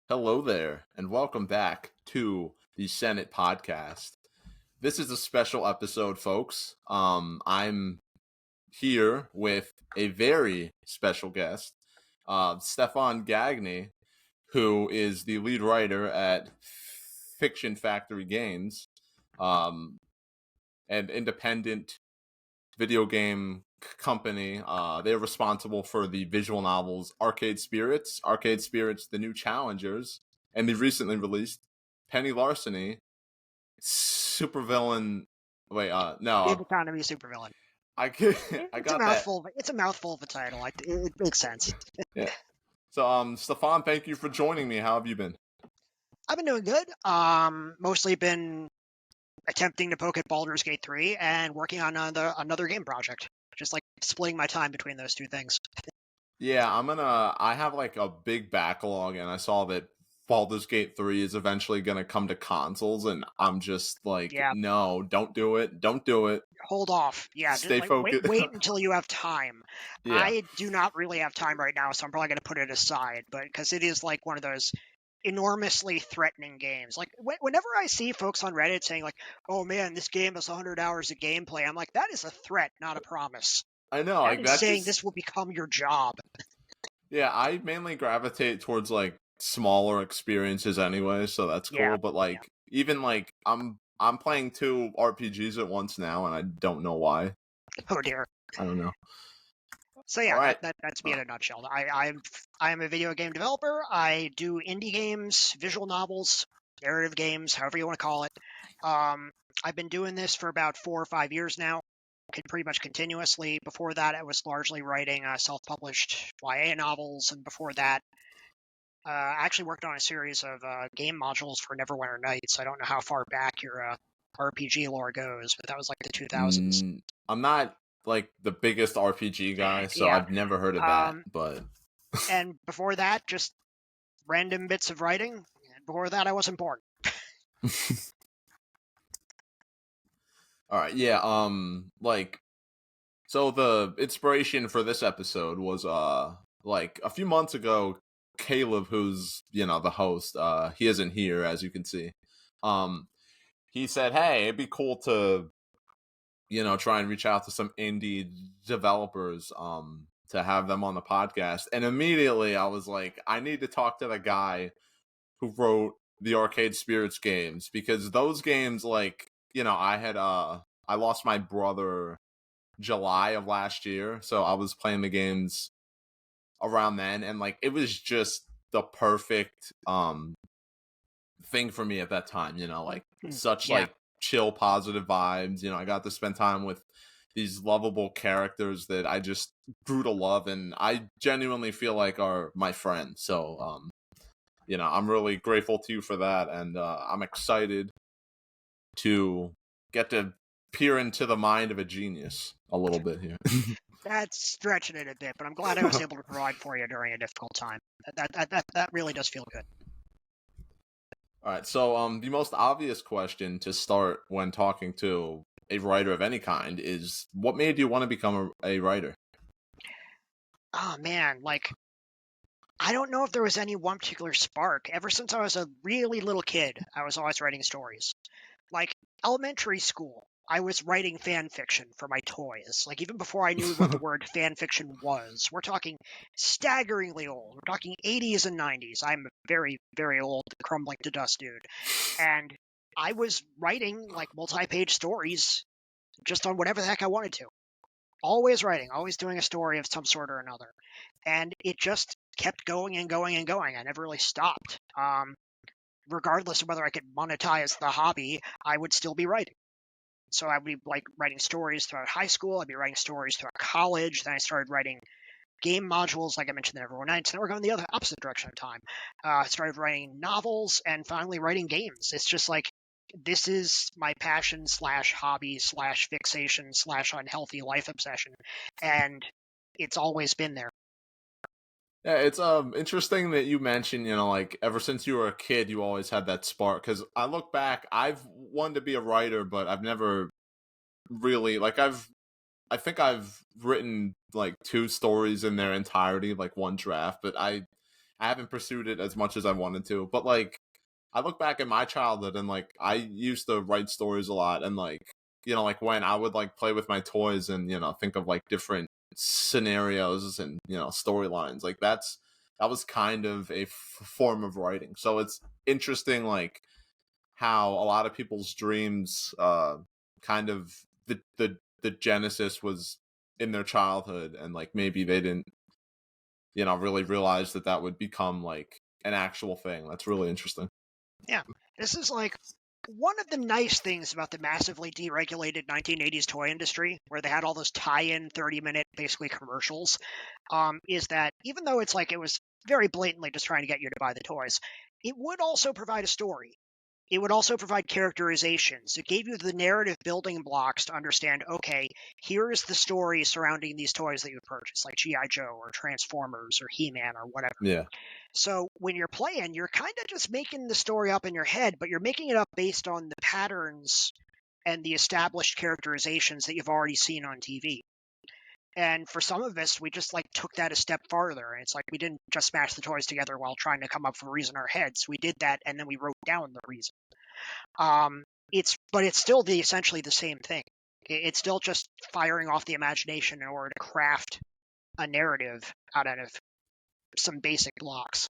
Hello there, and welcome back to the Senate podcast. This is a special episode, folks. I'm here with a very special guest, Stefan Gagne, who is the lead writer at Fiction Factory Games, um, an independent video game company. They're responsible for the visual novels Arcade Spirits, The New Challengers, and the recently released Penny Larceny, Supervillain. Wait, Big no, economy supervillain. I It's a got that. mouthful. It's a mouthful of a title. It makes sense. Yeah. So, Stefan, thank you for joining me. How have you been? I've been doing good. Mostly been attempting to poke at Baldur's Gate 3 and working on another game project. Just like splitting my time between those two things. Yeah, I have like a big backlog, and I saw that Baldur's Gate 3 is eventually gonna come to consoles, and I'm just like, Yeah, no, don't do it. Don't do it. hold off. Yeah, just Stay like focused. wait until you have time. Yeah. I do not really have time right now, so I'm probably going to put it aside. But because it is like one of those enormously threatening games. Like whenever I see folks on Reddit saying like, "Oh man, this game has 100 hours of gameplay," I'm like, that is a threat, not a promise. I know, That like is that saying just this will become your job. yeah, I mainly gravitate towards like smaller experiences anyway, so that's Yeah, cool. But yeah. like even like I'm playing two RPGs at once now, and I don't know why. Oh dear. I don't know. So All yeah, right. that's me in a nutshell. I'm a video game developer. I do indie games, visual novels, narrative games, however you want to call it. I've been doing this for about 4 or 5 years now, pretty much continuously. Before that, I was largely writing self-published YA novels, and before that, I actually worked on a series of game modules for Neverwinter Nights. I don't know how far back your RPG lore goes, but that was like the 2000s. I'm not like the biggest RPG guy, so Yeah. I've never heard of that, but And before that, just random bits of writing. And before that, I wasn't born. all right, yeah, like so the inspiration for this episode was like a few months ago, Caleb, who's, the host, he isn't here as you can see. Um he said, "Hey, it'd be cool to, try and reach out to some indie developers to have them on the podcast." And immediately I was like, I need to talk to the guy who wrote the Arcade Spirits games, because those games, like, I lost my brother July of last year, so I was playing the games around then, and like it was just the perfect thing for me at that time, like such Yeah. like chill, positive vibes. I got to spend time with these lovable characters that I just grew to love, and I genuinely feel like are my friends. So, I'm really grateful to you for that, and I'm excited to get to peer into the mind of a genius a little bit here. That's stretching it a bit, but I'm glad I was able to provide for you during a difficult time. That really does feel good. All right, so the most obvious question to start when talking to a writer of any kind is, what made you want to become a writer? Oh man, I don't know if there was any one particular spark. Ever since I was a really little kid, I was always writing stories. Like elementary school, I was writing fan fiction for my toys. Like even before I knew what the word fan fiction was. We're talking staggeringly old. We're talking 80s and 90s. I'm very, very old, crumbling to dust, dude. And I was writing like multi-page stories just on whatever the heck I wanted to. Always writing, always doing a story of some sort or another. And it just kept going and going and going. I never really stopped. Regardless of whether I could monetize the hobby, I would still be writing. So I'd be like writing stories throughout high school. I'd be writing stories throughout college. Then I started writing game modules, like I mentioned, in Everyone Nights. Then we're going the other opposite direction of time. I started writing novels and finally writing games. It's just like this is my passion slash hobby slash fixation slash unhealthy life obsession, and it's always been there. Yeah, it's interesting that you mentioned, like ever since you were a kid, you always had that spark. Because I look back, I've wanted to be a writer, but I've never really I think I've written like two stories in their entirety, like one draft, but I I haven't pursued it as much as I wanted to. But like, I look back at my childhood and like I used to write stories a lot, and like like when I would like play with my toys and think of like different scenarios and storylines, like that was kind of a form of writing. So it's interesting, like how a lot of people's dreams, kind of the genesis was in their childhood, and like maybe they didn't really realize that that would become like an actual thing. That's really interesting. Yeah, this is like one of the nice things about the massively deregulated 1980s toy industry, where they had all those tie-in 30-minute basically commercials, is that even though it's like it was very blatantly just trying to get you to buy the toys, it would also provide a story. It would also provide characterizations. It gave you the narrative building blocks to understand, okay, here is the story surrounding these toys that you purchased, like G.I. Joe or Transformers or He-Man or whatever. Yeah. So when you're playing, you're kind of just making the story up in your head, but you're making it up based on the patterns and the established characterizations that you've already seen on TV. And for some of us, we just like took that a step farther. And it's like we didn't just smash the toys together while trying to come up with a reason in our heads. We did that, and then we wrote down the reason. But it's still essentially the same thing. It's still just firing off the imagination in order to craft a narrative out of some basic blocks.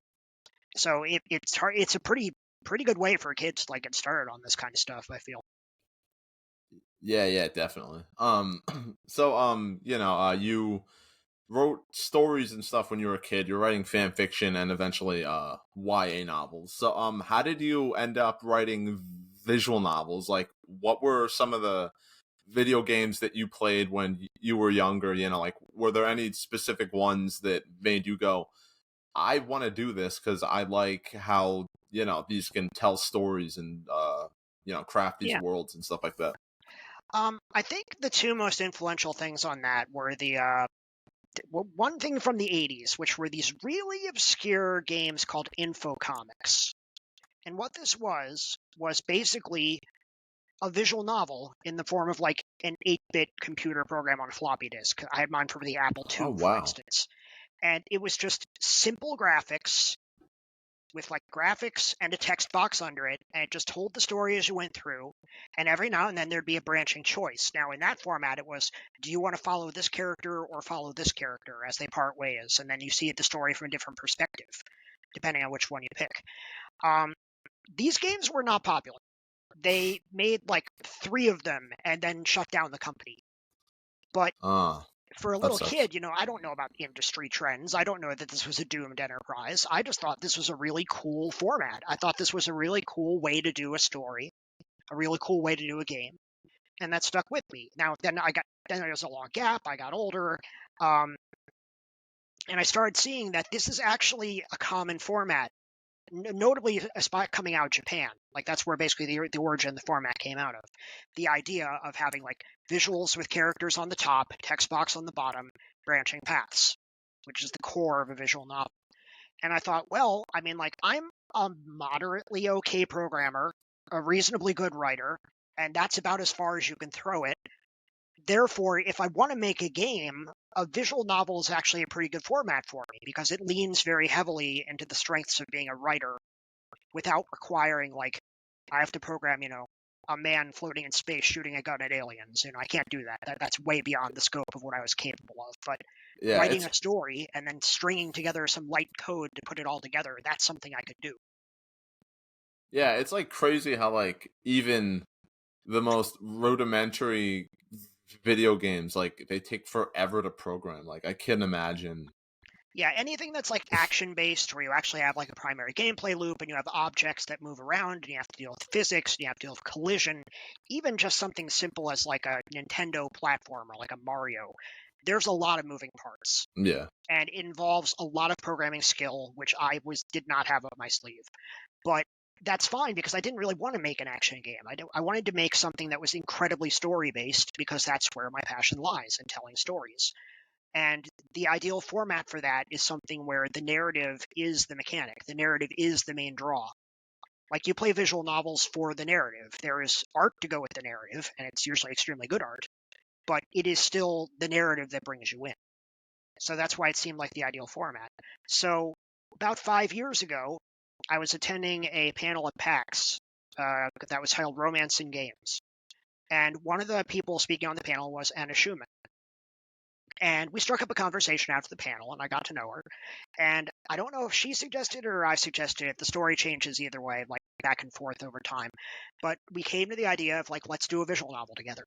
So it's hard. It's a pretty good way for kids to like get started on this kind of stuff, I feel. Yeah, definitely. So you wrote stories and stuff when you were a kid. You're writing fan fiction and eventually YA novels. So how did you end up writing visual novels? Like, what were some of the video games that you played when you were younger? Like, were there any specific ones that made you go, I want to do this because I like how these can tell stories and craft these Yeah. worlds and stuff like that? I think the two most influential things on that were one thing from the 80s, which were these really obscure games called info comics. And what this was basically a visual novel in the form of like an 8-bit computer program on a floppy disk. I had mine for the Apple Oh, II, for wow. instance. And it was just simple graphics with like graphics and a text box under it, and it just told the story as you went through. And every now and then there'd be a branching choice. Now, in that format, it was, do you want to follow this character or follow this character as they part ways? And then you see the story from a different perspective, depending on which one you pick. These games were not popular. They made like 3 of them and then shut down the company. But for a That little sucks. kid, I don't know about industry trends. I don't know that this was a doomed enterprise. I just thought this was a really cool format. I thought this was a really cool way to do a story, a really cool way to do a game, and that stuck with me. Now, then there was a long gap. I got older, and I started seeing that this is actually a common format, notably a spot coming out of Japan. Like that's where basically the origin, the format came out of. The idea of having like visuals with characters on the top, text box on the bottom, branching paths, which is the core of a visual novel. And I thought, well, I mean, like I'm a moderately okay programmer, a reasonably good writer, and that's about as far as you can throw it. Therefore, if I want to make a game, a visual novel is actually a pretty good format for me because it leans very heavily into the strengths of being a writer without requiring, like, I have to program, a man floating in space shooting a gun at aliens. I can't do that. That's way beyond the scope of what I was capable of. But Yeah, writing a story and then stringing together some light code to put it all together, that's something I could do. yeah, it's like crazy how like even the most rudimentary video games, like they take forever to program. Like I can't imagine. Yeah, anything that's like action-based where you actually have like a primary gameplay loop and you have objects that move around and you have to deal with physics and you have to deal with collision, even just something simple as like a Nintendo platformer, like a Mario, there's a lot of moving parts. Yeah. And it involves a lot of programming skill, which I did not have up my sleeve. But that's fine because I didn't really want to make an action game. I wanted to make something that was incredibly story-based because that's where my passion lies, in telling stories. And the ideal format for that is something where the narrative is the mechanic. The narrative is the main draw. Like you play visual novels for the narrative. There is art to go with the narrative, and it's usually extremely good art, but it is still the narrative that brings you in. So that's why it seemed like the ideal format. So about 5 years ago, I was attending a panel at PAX that was titled Romance in Games. And one of the people speaking on the panel was Anna Schumann. And we struck up a conversation after the panel, and I got to know her. And I don't know if she suggested it or I suggested it. The story changes either way, like back and forth over time. But we came to the idea of, like, let's do a visual novel together.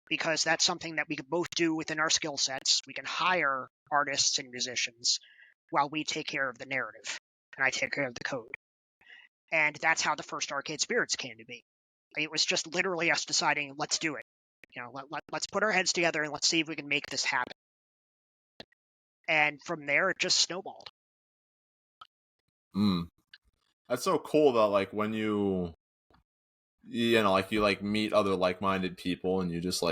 Because that's something that we could both do within our skill sets. We can hire artists and musicians while we take care of the narrative, and I take care of the code. And that's how the first Arcade Spirits came to be. It was just literally us deciding, let's do it. Let's put our heads together and let's see if we can make this happen. And from there, it just snowballed. That's so cool though, like when you meet other like-minded people and you just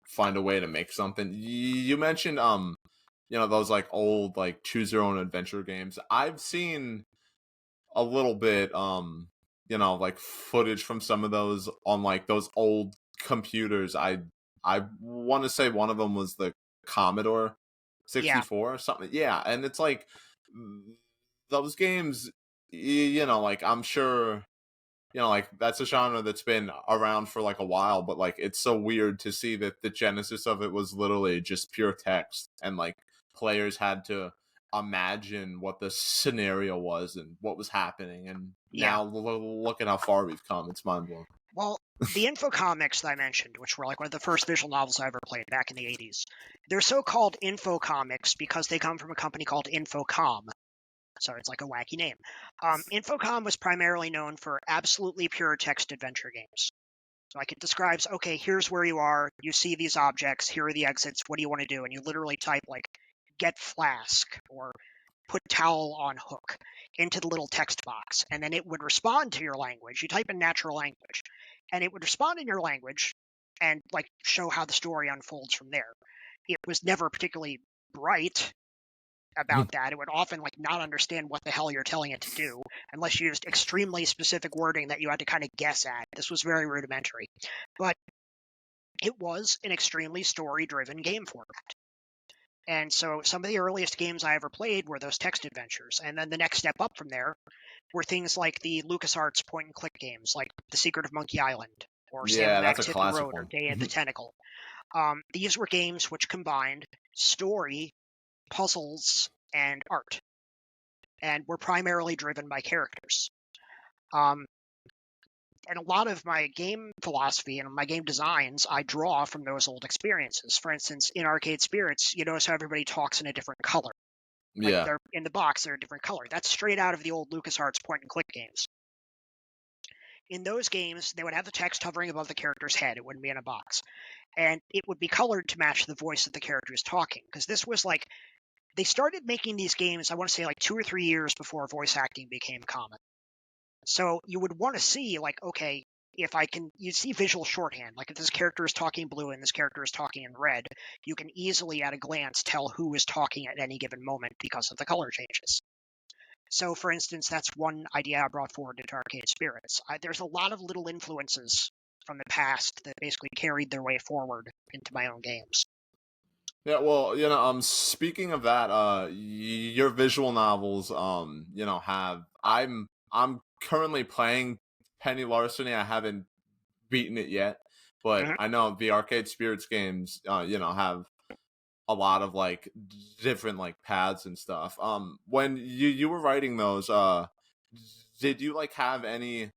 find a way to make something. You mentioned those like old like choose your own adventure games. I've seen a little bit like footage from some of those on like those old computers. I want to say one of them was the Commodore 64 or something. Yeah, and it's like those games, like I'm sure like that's a genre that's been around for like a while, but like it's so weird to see that the genesis of it was literally just pure text, and like players had to imagine what the scenario was and what was happening, and now look at how far we've come. It's mind-blowing. Well, the infocomics that I mentioned, which were like one of the first visual novels I ever played back in the 80s, they're so-called infocomics because they come from a company called Infocom. So it's like a wacky name. Infocom was primarily known for absolutely pure text adventure games. Like it describes, okay, here's where you are, you see these objects, here are the exits, what do you want to do? And you literally type like get flask or put towel on hook into the little text box, and then it would respond to your language. You type in natural language, and it would respond in your language and like show how the story unfolds from there. It was never particularly bright about that. It would often like not understand what the hell you're telling it to do unless you used extremely specific wording that you had to kind of guess at. This was very rudimentary, but it was an extremely story-driven game format. And so some of the earliest games I ever played were those text adventures. And then the next step up from there were things like the LucasArts point-and-click games, like The Secret of Monkey Island, or Sam Max Hit the Road, or Day of the Tentacle. These were games which combined story, puzzles, and art, and were primarily driven by characters. And a lot of my game philosophy and my game designs, I draw from those old experiences. For instance, in Arcade Spirits, you notice how everybody talks in a different color. Like they're in the box, they're a different color. That's straight out of the old LucasArts point-and-click games. In those games, they would have the text hovering above the character's head. It wouldn't be in a box. And it would be colored to match the voice that the character is talking. Because this was like, they started making these games, I want to say like 2 or 3 years before voice acting became common. So you would want to see, like, okay, if I can, you see visual shorthand. Like if this character is talking blue and this character is talking in red, you can easily at a glance tell who is talking at any given moment because of the color changes. So, for instance, that's one idea I brought forward into Arcade Spirits. There's a lot of little influences from the past that basically carried their way forward into my own games. Yeah, well, speaking of that, your visual novels, I'm currently playing Penny Larceny. I haven't beaten it yet, but I know the Arcade Spirits games, have a lot of like different like paths and stuff. When you were writing those, did you like have any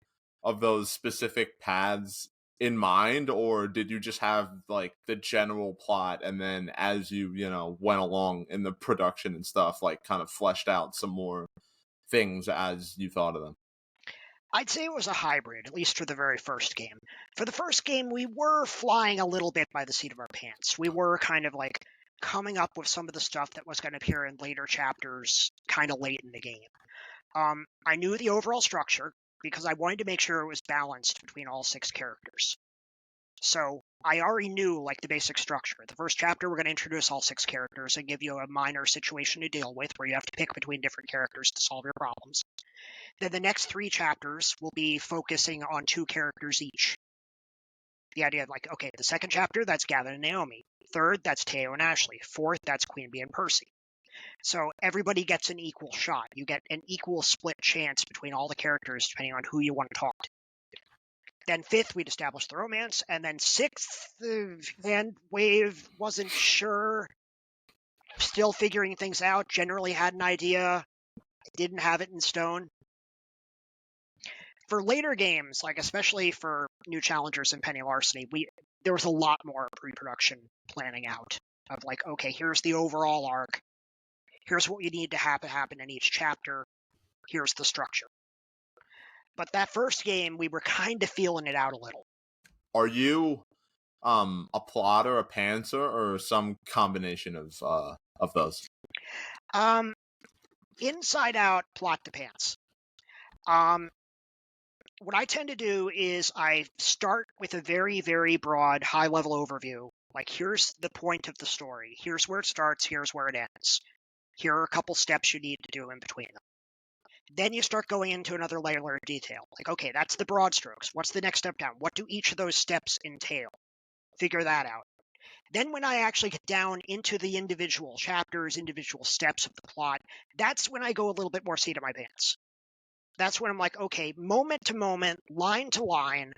of those specific paths in mind, or did you just have like the general plot and then as you went along in the production and stuff, like kind of fleshed out some more things as you thought of them? I'd say it was a hybrid, at least for the very first game. For the first game, we were flying a little bit by the seat of our pants. We were kind of like coming up with some of the stuff that was going to appear in later chapters kind of late in the game. I knew the overall structure because I wanted to make sure it was balanced between all 6 characters. So I already knew like the basic structure. The first chapter, we're going to introduce all 6 characters and give you a minor situation to deal with where you have to pick between different characters to solve your problems. Then the next 3 chapters will be focusing on 2 characters each. The idea of like, okay, the second chapter, that's Gavin and Naomi. Third, that's Teo and Ashley. Fourth, that's Queen Bee and Percy. So everybody gets an equal shot. You get an equal split chance between all the characters, depending on who you want to talk to. Then 5th, we'd establish the romance. And then 6th, hand wave, wasn't sure. Still figuring things out. Generally had an idea. Didn't have it in stone. For later games, like especially for New Challengers and Penny Larceny, there was a lot more pre-production planning out of like, okay, here's the overall arc. Here's what you need to have happen in each chapter. Here's the structure. But that first game, we were kind of feeling it out a little. Are you a plotter, a pantser, or some combination of those? Inside out, plot to pants. What I tend to do is I start with a very, very broad, high-level overview. Like, here's the point of the story. Here's where it starts. Here's where it ends. Here are a couple steps you need to do in between them. Then you start going into another layer of detail. Like, okay, that's the broad strokes. What's the next step down? What do each of those steps entail? Figure that out. Then when I actually get down into the individual chapters, individual steps of the plot, that's when I go a little bit more seat of my pants. That's when I'm like, okay, moment to moment, line to line,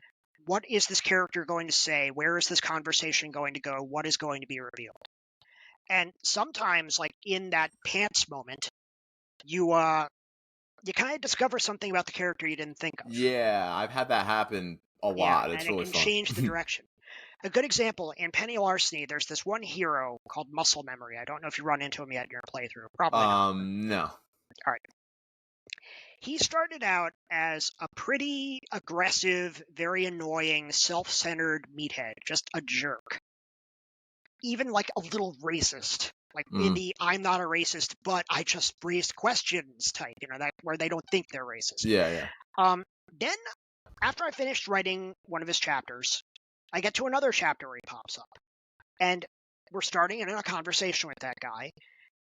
what is this character going to say? Where is this conversation going to go? What is going to be revealed? And sometimes, like in that pants moment, you kind of discover something about the character you didn't think of. Yeah, I've had that happen a lot. Yeah, It's and really it can fun. change the direction. A good example, in Penny Larceny, there's this one hero called Muscle Memory. I don't know if you run into him yet in your playthrough. Probably not. No. All right. He started out as a pretty aggressive, very annoying, self-centered meathead, just a jerk. Even like a little racist, like in the "I'm not a racist, but I just raised questions" type, that where they don't think they're racist. Yeah. Then, after I finished writing one of his chapters, I get to another chapter where he pops up, and we're starting in a conversation with that guy.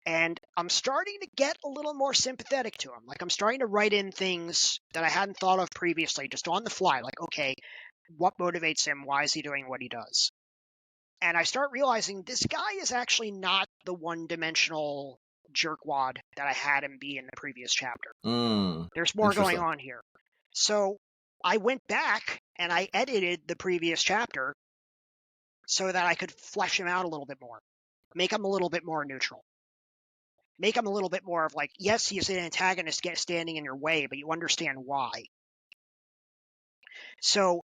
And I'm starting to get a little more sympathetic to him. Like, I'm starting to write in things that I hadn't thought of previously, just on the fly. Like, okay, what motivates him? Why is he doing what he does? And I start realizing this guy is actually not the one-dimensional jerkwad that I had him be in the previous chapter. There's more going on here. So I went back and I edited the previous chapter so that I could flesh him out a little bit more, make him a little bit more neutral. Make him a little bit more of like, yes, he's an antagonist standing in your way, but you understand why. So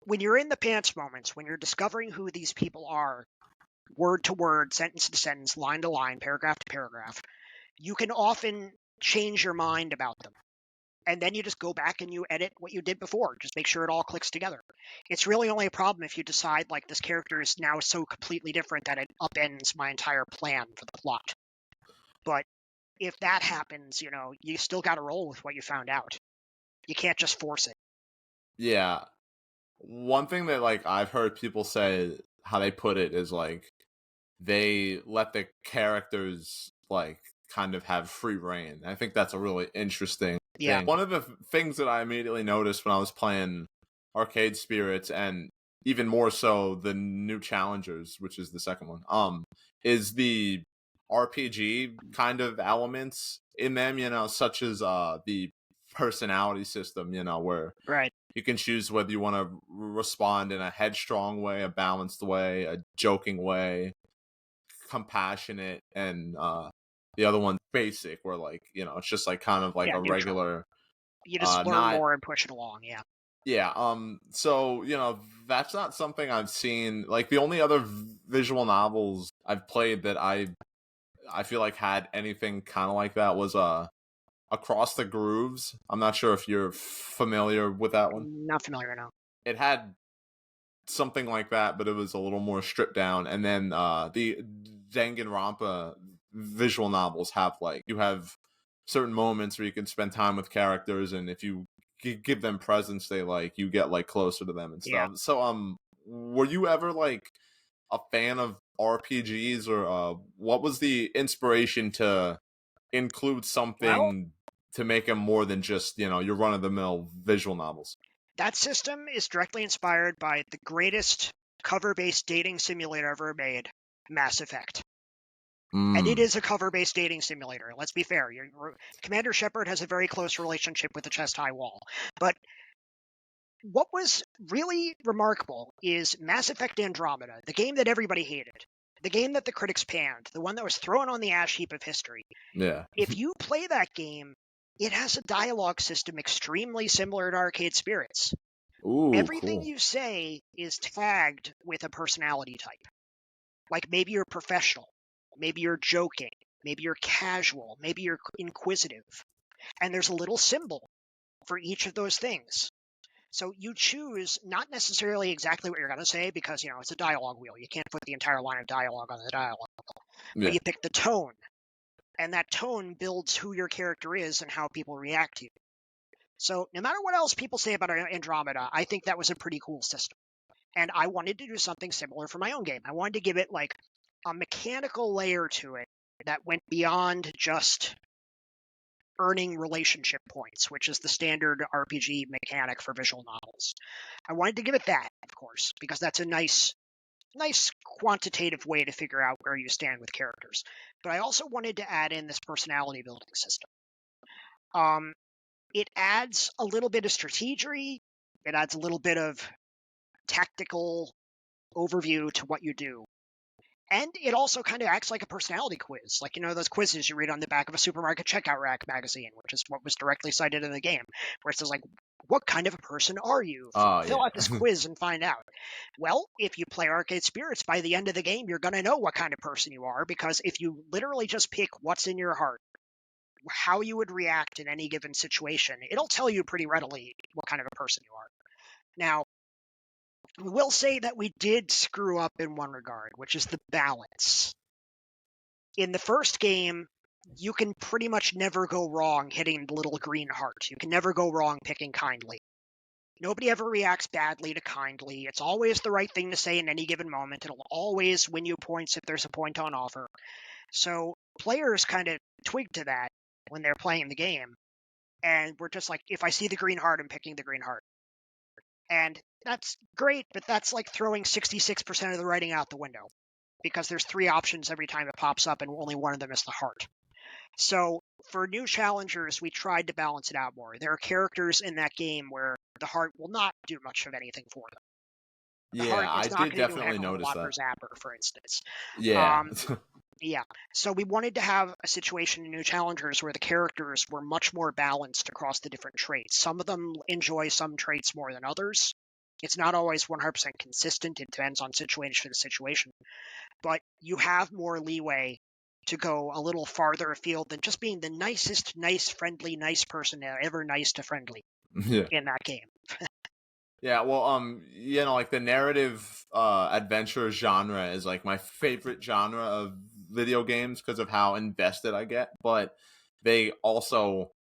when you're in the pants moments, when you're discovering who these people are, word to word, sentence to sentence, line to line, paragraph to paragraph, you can often change your mind about them. And then you just go back and you edit what you did before. Just make sure it all clicks together. It's really only a problem if you decide like this character is now so completely different that it upends my entire plan for the plot. But if that happens, you still got to roll with what you found out. You can't just force it. Yeah. One thing that like I've heard people say, how they put it is like they let the characters like kind of have free reign. I think that's a really interesting thing. One of the things that I immediately noticed when I was playing Arcade Spirits, and even more so the New Challengers, which is the second one, is the RPG kind of elements in them, such as the personality system, where you can choose whether you want to respond in a headstrong way, a balanced way, a joking way, compassionate, and the other one basic, where like it's just like kind of like a neutral. Regular. You just learn more and push it along. Yeah. So that's not something I've seen. Like the only other visual novels I've played that I feel like had anything kind of like that was Across the Grooves. I'm not sure if you're familiar with that one. Not familiar, no. It had something like that, but it was a little more stripped down. And then the Danganronpa visual novels have like, you have certain moments where you can spend time with characters, and if you give them presents they like, you get like closer to them and stuff. So were you ever like a fan of RPGs, or what was the inspiration to include something to make them more than just your run-of-the-mill visual novels? That system is directly inspired by the greatest cover-based dating simulator ever made, Mass Effect. And it is a cover-based dating simulator. Let's be fair. Commander Shepard has a very close relationship with the chest-high wall. But what was really remarkable is Mass Effect Andromeda, the game that everybody hated, the game that the critics panned, the one that was thrown on the ash heap of history. Yeah. If you play that game, it has a dialogue system extremely similar to Arcade Spirits. Ooh, Everything cool. you say is tagged with a personality type. Like maybe you're professional, maybe you're joking, maybe you're casual, maybe you're inquisitive. And there's a little symbol for each of those things. So you choose not necessarily exactly what you're going to say because, it's a dialogue wheel. You can't put the entire line of dialogue on the dialogue wheel. But Yeah. you pick the tone. And that tone builds who your character is and how people react to you. So no matter what else people say about Andromeda, I think that was a pretty cool system. And I wanted to do something similar for my own game. I wanted to give it like a mechanical layer to it that went beyond just earning relationship points, which is the standard RPG mechanic for visual novels. I wanted to give it that, of course, because that's a nice quantitative way to figure out where you stand with characters. But I also wanted to add in this personality building system. It adds a little bit of strategy. It adds a little bit of tactical overview to what you do. And it also kind of acts like a personality quiz. Like, those quizzes you read on the back of a supermarket checkout rack magazine, which is what was directly cited in the game, where it says, like, what kind of a person are you? Oh, Fill yeah. out this quiz and find out. Well, if you play Arcade Spirits, by the end of the game, you're going to know what kind of person you are, because if you literally just pick what's in your heart, how you would react in any given situation, it'll tell you pretty readily what kind of a person you are. Now, we will say that we did screw up in one regard, which is the balance. In the first game, you can pretty much never go wrong hitting the little green heart. You can never go wrong picking kindly. Nobody ever reacts badly to kindly. It's always the right thing to say in any given moment. It'll always win you points if there's a point on offer. So players kind of twig to that when they're playing the game. And we're just like, if I see the green heart, I'm picking the green heart. And that's great, but that's like throwing 66% of the writing out the window, because there's 3 options every time it pops up, and only one of them is the heart. So for new challengers, we tried to balance it out more. There are characters in that game where the heart will not do much of anything for them. The Yeah, heart I is not did going to do a heck definitely of a notice lot for that. Zapper, for instance. Yeah. Yeah. So we wanted to have a situation in New Challengers where the characters were much more balanced across the different traits. Some of them enjoy some traits more than others. It's not always 100% consistent. It depends on situation to situation. But you have more leeway to go a little farther afield than just being the nicest, nice, friendly, nice person ever nice to friendly Yeah. in that game. Yeah, well, like the narrative adventure genre is like my favorite genre of video games because of how invested I get, but they also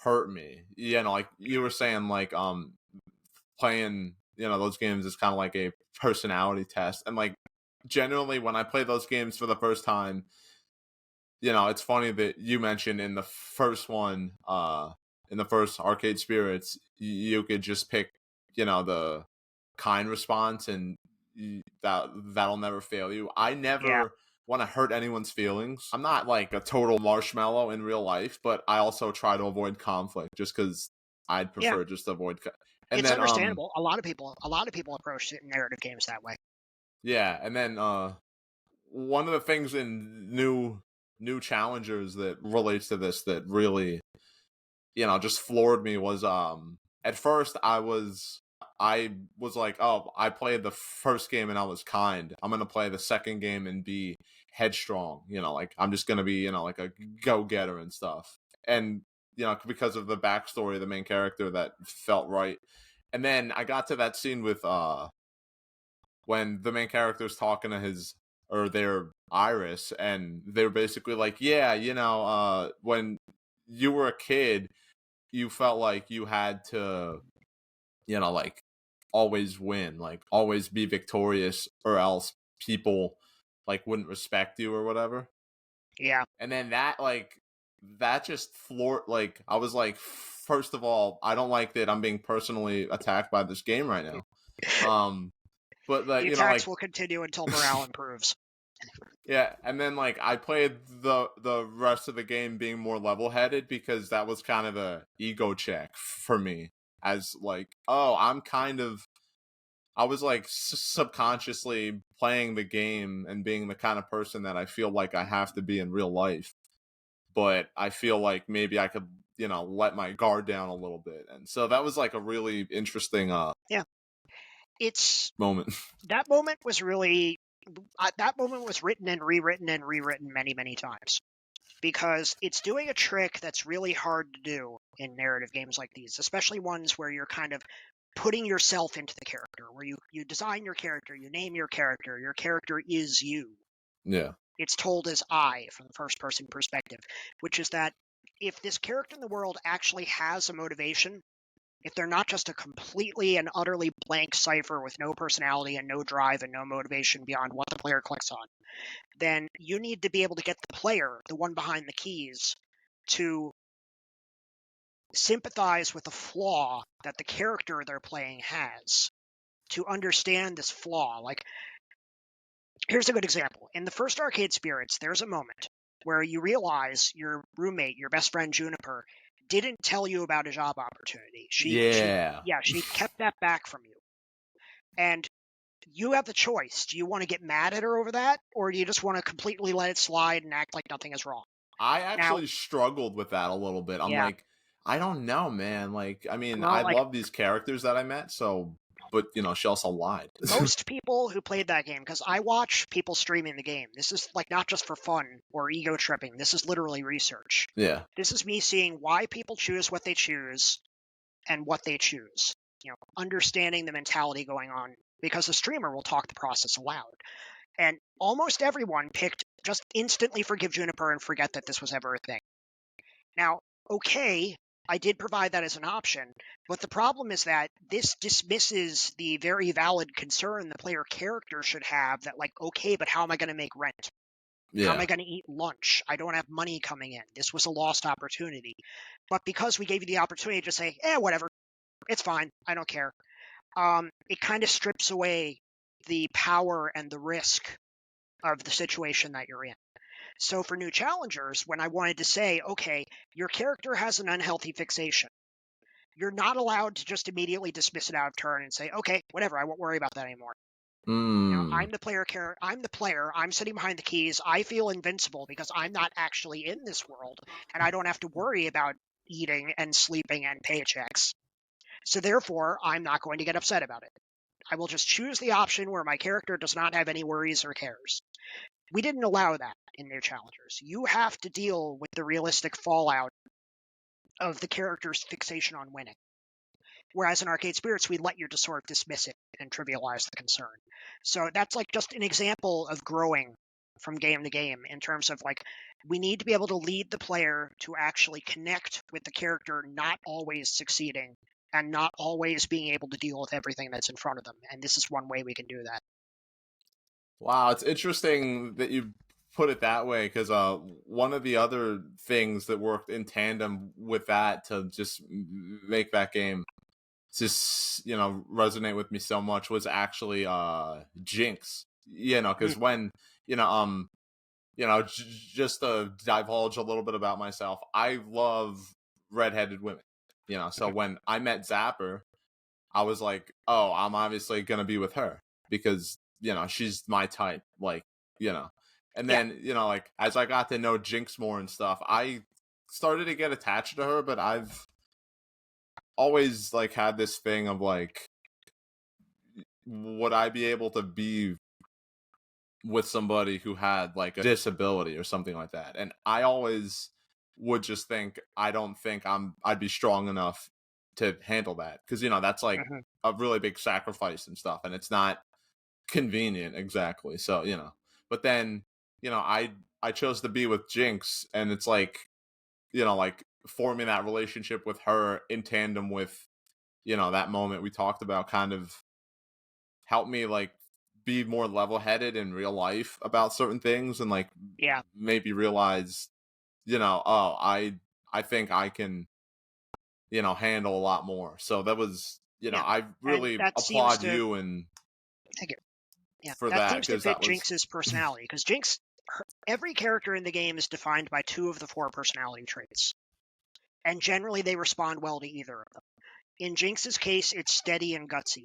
hurt me. Like you were saying, like playing, those games is kind of like a personality test. And like generally when I play those games for the first time, it's funny that you mentioned in the first one, in the first Arcade Spirits, you could just pick, the kind response, and that'll never fail you. I Yeah. never want to hurt anyone's feelings. I'm not like a total marshmallow in real life, but I also try to avoid conflict just because I'd Yeah. prefer just to avoid. And It's then, understandable. A lot of people approach narrative games that way. yeah, and then, one of the things in new challengers that relates to this that really just floored me was at first I was like, oh, I played the first game and I was kind, I'm gonna play the second game and be headstrong, like I'm just gonna be like a go-getter and stuff, and because of the backstory of the main character that felt right. And then I got to that scene with when the main character is talking to his or their Iris, and they're basically like, yeah, when you were a kid, you felt like you had to, like always win, like always be victorious, or else people like wouldn't respect you or whatever. Yeah. And then that just floored, like I was like, first of all, I don't like that I'm being personally attacked by this game right now. But like, The attacks will continue until morale improves. Yeah, and then like I played the rest of the game being more level headed because that was kind of a ego check for me as like, oh, I was like subconsciously playing the game and being the kind of person that I feel like I have to be in real life, but I feel like maybe I could, let my guard down a little bit. And so that was like a really interesting Yeah, it's moment. that moment was really that moment was written and rewritten many, many times because it's doing a trick that's really hard to do in narrative games like these, especially ones where you're kind of putting yourself into the character, where you design your character, you name your character is you. Yeah. It's told as I from the first person perspective, which is that if this character in the world actually has a motivation, if they're not just a completely and utterly blank cipher with no personality and no drive and no motivation beyond what the player clicks on, then you need to be able to get the player, the one behind the keys, to sympathize with the flaw that the character they're playing has, to understand this flaw. Like, here's a good example. In the first Arcade Spirits, there's a moment where you realize your roommate, your best friend Juniper, didn't tell you about a job opportunity. She Yeah. kept that back from you. And you have the choice. Do you want to get mad at her over that, or do you just want to completely let it slide and act like nothing is wrong? I Now, actually struggled with that a little bit. I'm yeah, like, I don't know, man. Like, I mean, well, I like love these characters that I met, so, but she also lied. most people who played that game, because I watch people streaming the game. This is like not just for fun or ego tripping. This is literally research. Yeah. This is me seeing why people choose what they choose and what they choose. Understanding the mentality going on, because the streamer will talk the process aloud. And almost everyone picked just instantly forgive Juniper and forget that this was ever a thing. Now, okay, I did provide that as an option, but the problem is that this dismisses the very valid concern the player character should have that, like, okay, but how am I going to make rent? How am Yeah. I going to eat lunch? I don't have money coming in. This was a lost opportunity. But because we gave you the opportunity to say, whatever, it's fine, I don't care, it kind of strips away the power and the risk of the situation that you're in. So for new challengers, when I wanted to say, okay, your character has an unhealthy fixation, you're not allowed to just immediately dismiss it out of turn and say, okay, whatever, I won't worry about that anymore. Mm. I'm the player. I'm the player. I'm sitting behind the keys. I feel invincible because I'm not actually in this world, and I don't have to worry about eating and sleeping and paychecks. So therefore, I'm not going to get upset about it. I will just choose the option where my character does not have any worries or cares. We didn't allow that in New Challengers. You have to deal with the realistic fallout of the character's fixation on winning. Whereas in Arcade Spirits, we let you just sort of dismiss it and trivialize the concern. So that's like just an example of growing from game to game in terms of like, we need to be able to lead the player to actually connect with the character not always succeeding and not always being able to deal with everything that's in front of them. And this is one way we can do that. Wow, it's interesting that you put it that way because one of the other things that worked in tandem with that to just make that game just resonate with me so much was actually Jinx. Because when you know just to divulge a little bit about myself, I love redheaded women. So when I met Zapper, I was like, oh, I'm obviously gonna be with her because she's my type. Like and Yeah. then like as I got to know Jinx more and stuff, I started to get attached to her. But I've always like had this thing of like, would I be able to be with somebody who had like a disability or something like that? And I always would just think, I don't think I'd be strong enough to handle that because that's like Mhm. a really big sacrifice and stuff, and it's not convenient exactly. So but then I chose to be with Jinx, and it's like like forming that relationship with her in tandem with that moment we talked about kind of helped me like be more level-headed in real life about certain things and like Yeah. maybe realize oh, I think I can handle a lot more. So that was Yeah. I And really that seems applaud to you and Thank you. Yeah, for that that seems to because fit that was Jinx's personality because Jinx every character in the game is defined by 2 of the 4 personality traits, and generally they respond well to either of them. In Jinx's case, it's steady and gutsy.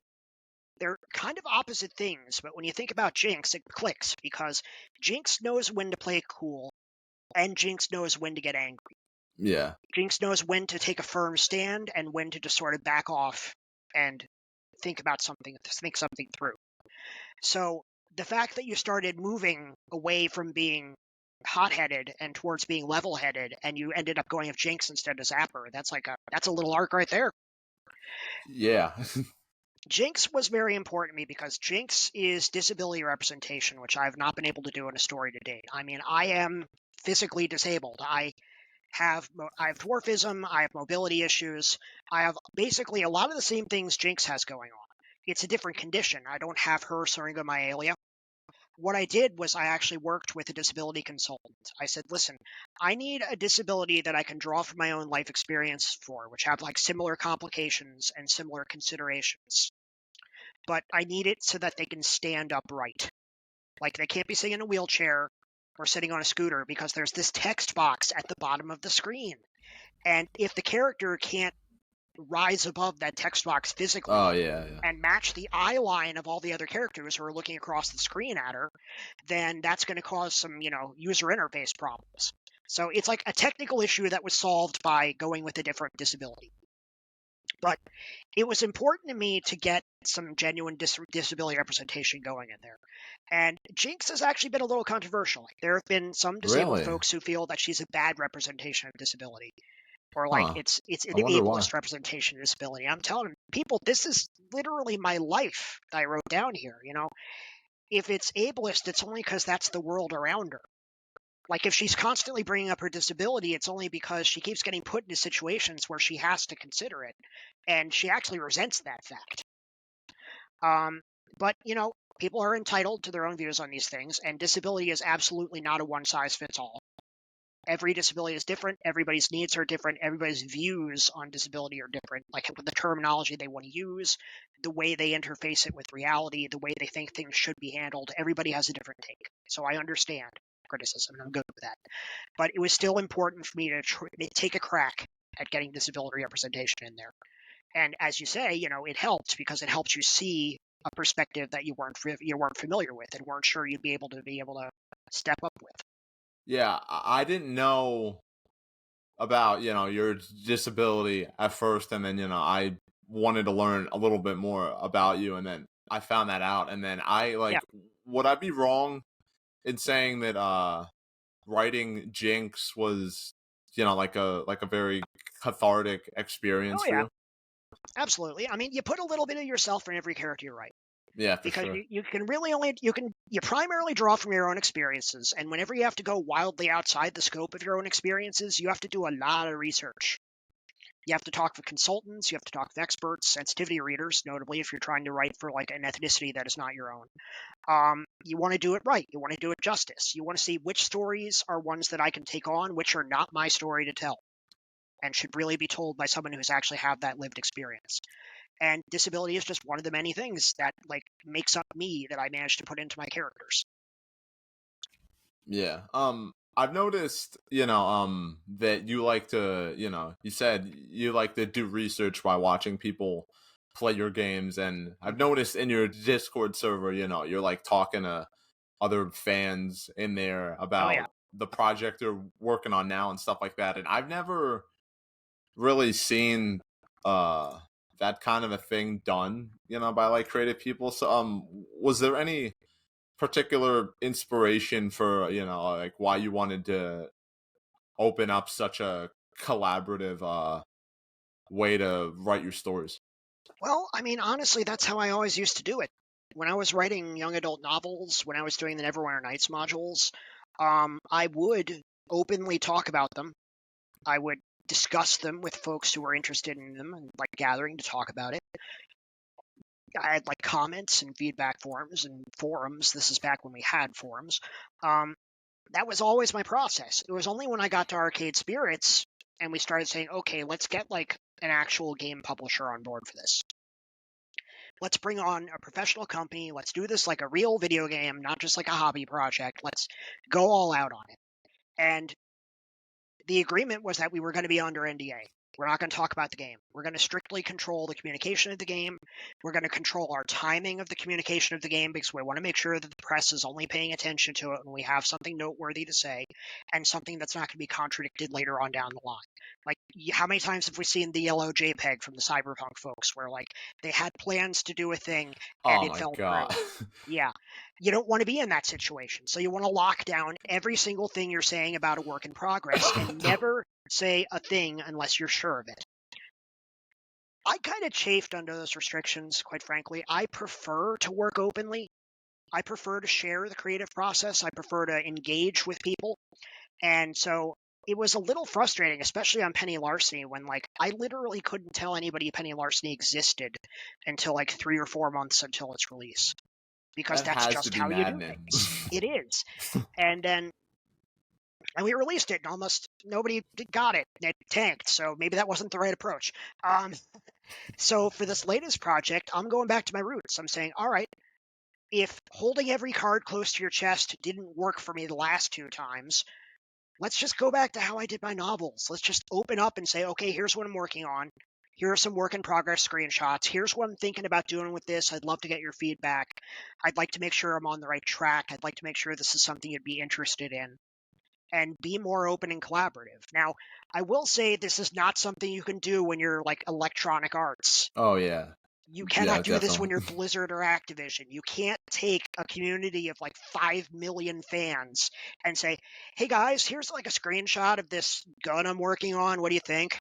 They're kind of opposite things, but when you think about Jinx, it clicks because Jinx knows when to play cool, and Jinx knows when to get angry. Yeah. Jinx knows when to take a firm stand and when to just sort of back off and think something through. So the fact that you started moving away from being hot-headed and towards being level-headed, and you ended up going with Jinx instead of Zapper, that's a little arc right there. Yeah. Jinx was very important to me because Jinx is disability representation, which I've not been able to do in a story to date. I mean, I am physically disabled. I have dwarfism, I have mobility issues, I have basically a lot of the same things Jinx has going on. It's a different condition. I don't have her syringomyelia. What I did was I actually worked with a disability consultant. I said, listen, I need a disability that I can draw from my own life experience for, which have like similar complications and similar considerations. But I need it so that they can stand upright. Like they can't be sitting in a wheelchair or sitting on a scooter because there's this text box at the bottom of the screen. And if the character can't rise above that text box physically Oh yeah. and match the eye line of all the other characters who are looking across the screen at her, then that's going to cause some, user interface problems. So it's like a technical issue that was solved by going with a different disability. But it was important to me to get some genuine disability representation going in there. And Jinx has actually been a little controversial. There have been some disabled Really? folks who feel that she's a bad representation of disability, or like Huh. it's I an wonder why. ableist representation of disability. I'm telling people, this is literally my life that I wrote down here. If it's ableist, it's only because that's the world around her. Like if she's constantly bringing up her disability, it's only because she keeps getting put into situations where she has to consider it, and she actually resents that fact. But people are entitled to their own views on these things, and disability is absolutely not a one-size-fits-all. Every disability is different. Everybody's needs are different. Everybody's views on disability are different. Like the terminology they want to use, the way they interface it with reality, the way they think things should be handled. Everybody has a different take. So I understand criticism, and I'm good with that. But it was still important for me to take a crack at getting disability representation in there. And as you say, it helped because it helped you see a perspective that you weren't familiar with and weren't sure you'd be able to step up with. Yeah, I didn't know about, your disability at first, and then, I wanted to learn a little bit more about you, and then I found that out, and then Yeah. would I be wrong in saying that writing Jinx was, like a very cathartic experience Oh for yeah. you? Absolutely. I mean, you put a little bit of yourself in every character you write Yeah, for because sure. you can really you primarily draw from your own experiences, and whenever you have to go wildly outside the scope of your own experiences, you have to do a lot of research. You have to talk with consultants, you have to talk with experts, sensitivity readers, notably if you're trying to write for like an ethnicity that is not your own. You want to do it right. You want to do it justice. You want to see which stories are ones that I can take on, which are not my story to tell, and should really be told by someone who's actually had that lived experience. And disability is just one of the many things that like makes up me that I managed to put into my characters. Yeah. I've noticed, that you like to, you said you like to do research by watching people play your games, and I've Mm-hmm. noticed in your Discord server, you're like talking to other fans in there Oh yeah. about the project they're working on now and stuff like that. And I've never really seen uh that kind of a thing done, by like creative people. So was there any particular inspiration for, like why you wanted to open up such a collaborative way to write your stories? Well, I mean, honestly, that's how I always used to do it. When I was writing young adult novels, when I was doing the Neverwinter Nights modules, I would openly talk about them. I would discuss them with folks who were interested in them and like gathering to talk about it. I had like comments and feedback forums and forums. This is back when we had forums. That was always my process. It was only when I got to Arcade Spirits and we started saying, okay, let's get like an actual game publisher on board for this. let's bring on a professional company. Let's do this like a real video game, not just like a hobby project. Let's go all out on it. And the agreement was that we were going to be under NDA. We're not going to talk about the game. We're going to strictly control the communication of the game. We're going to control our timing of the communication of the game because we want to make sure that the press is only paying attention to it when we have something noteworthy to say and something that's not going to be contradicted later on down the line. Like, how many times have we seen the yellow JPEG from the Cyberpunk folks where, like, they had plans to do a thing and Oh it my fell god. through? Yeah. You don't want to be in that situation. So you want to lock down every single thing you're saying about a work in progress and never say a thing unless you're sure of it. I kind of chafed under those restrictions, quite frankly. I prefer to work openly. I prefer to share the creative process. I prefer to engage with people. And so it was a little frustrating, especially on Penny Larceny, when like I literally couldn't tell anybody Penny Larceny existed until like 3 or 4 months until its release. Because That that's has to just be how you do maddening. things. It is. And we released it, and almost nobody got it. It tanked, so maybe that wasn't the right approach. So for this latest project, I'm going back to my roots. I'm saying, all right, if holding every card close to your chest didn't work for me the last 2 times, let's just go back to how I did my novels. Let's just open up and say, okay, here's what I'm working on. Here are some work in progress screenshots. Here's what I'm thinking about doing with this. I'd love to get your feedback. I'd like to make sure I'm on the right track. I'd like to make sure this is something you'd be interested in. And be more open and collaborative. Now, I will say this is not something you can do when you're like Electronic Arts. Oh yeah. You Yeah, cannot do this when definitely. you're Blizzard or Activision. You can't take a community of like 5 million fans and say, hey guys, here's like a screenshot of this gun I'm working on. What do you think?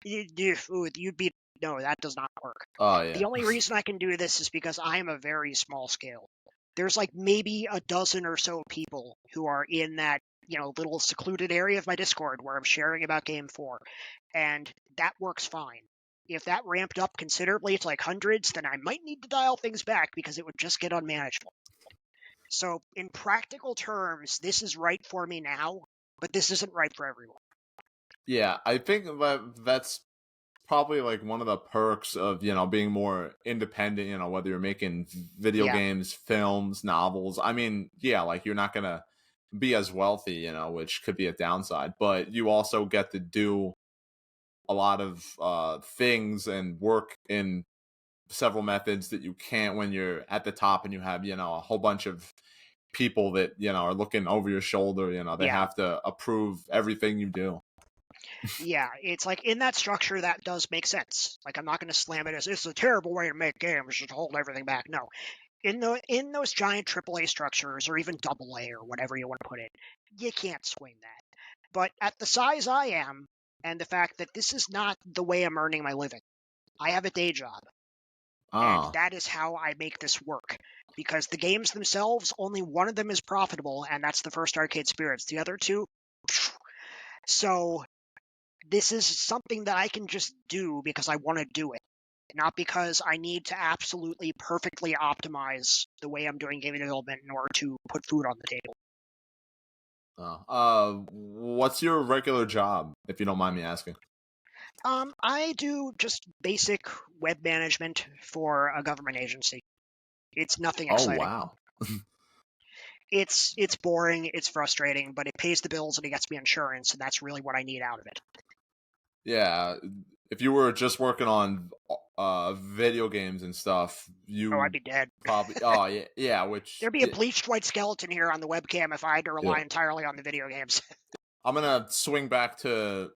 You'd be, no, that does not work. Oh The yeah. only reason I can do this is because I am a very small scale. There's like maybe a dozen or so people who are in that, little secluded area of my Discord where I'm sharing about Game 4. And that works fine. If that ramped up considerably to like hundreds, then I might need to dial things back because it would just get unmanageable. So in practical terms, this is right for me now, but this isn't right for everyone. Yeah, I think that's probably like one of the perks of, being more independent, whether you're making video Yeah, games, films, novels. I mean, yeah, like you're not going to be as wealthy, which could be a downside, but you also get to do a lot of things and work in several methods that you can't when you're at the top and you have, a whole bunch of people that, are looking over your shoulder, they yeah. have to approve everything you do. Yeah, it's like in that structure that does make sense. Like I'm not going to slam it as this is a terrible way to make games, just hold everything back. No, in those giant AAA structures or even AA or whatever you want to put it, you can't swing that. But at the size I am, and the fact that this is not the way I'm earning my living, I have a day job, and Ah, that is how I make this work. Because the games themselves, only one of them is profitable, and that's the first Arcade Spirits. The other two, so this is something that I can just do because I want to do it, not because I need to absolutely perfectly optimize the way I'm doing game development in order to put food on the table. what's your regular job, if you don't mind me asking? I do just basic web management for a government agency. It's nothing Oh, exciting. wow. It's boring, it's frustrating, but it pays the bills and it gets me insurance, and that's really what I need out of it. Yeah, if you were just working on video games and stuff, Oh, I'd you be dead. probably, oh yeah, yeah, which There'd be a bleached white skeleton here on the webcam if I had to yeah. rely entirely on the video games. I'm gonna swing back to,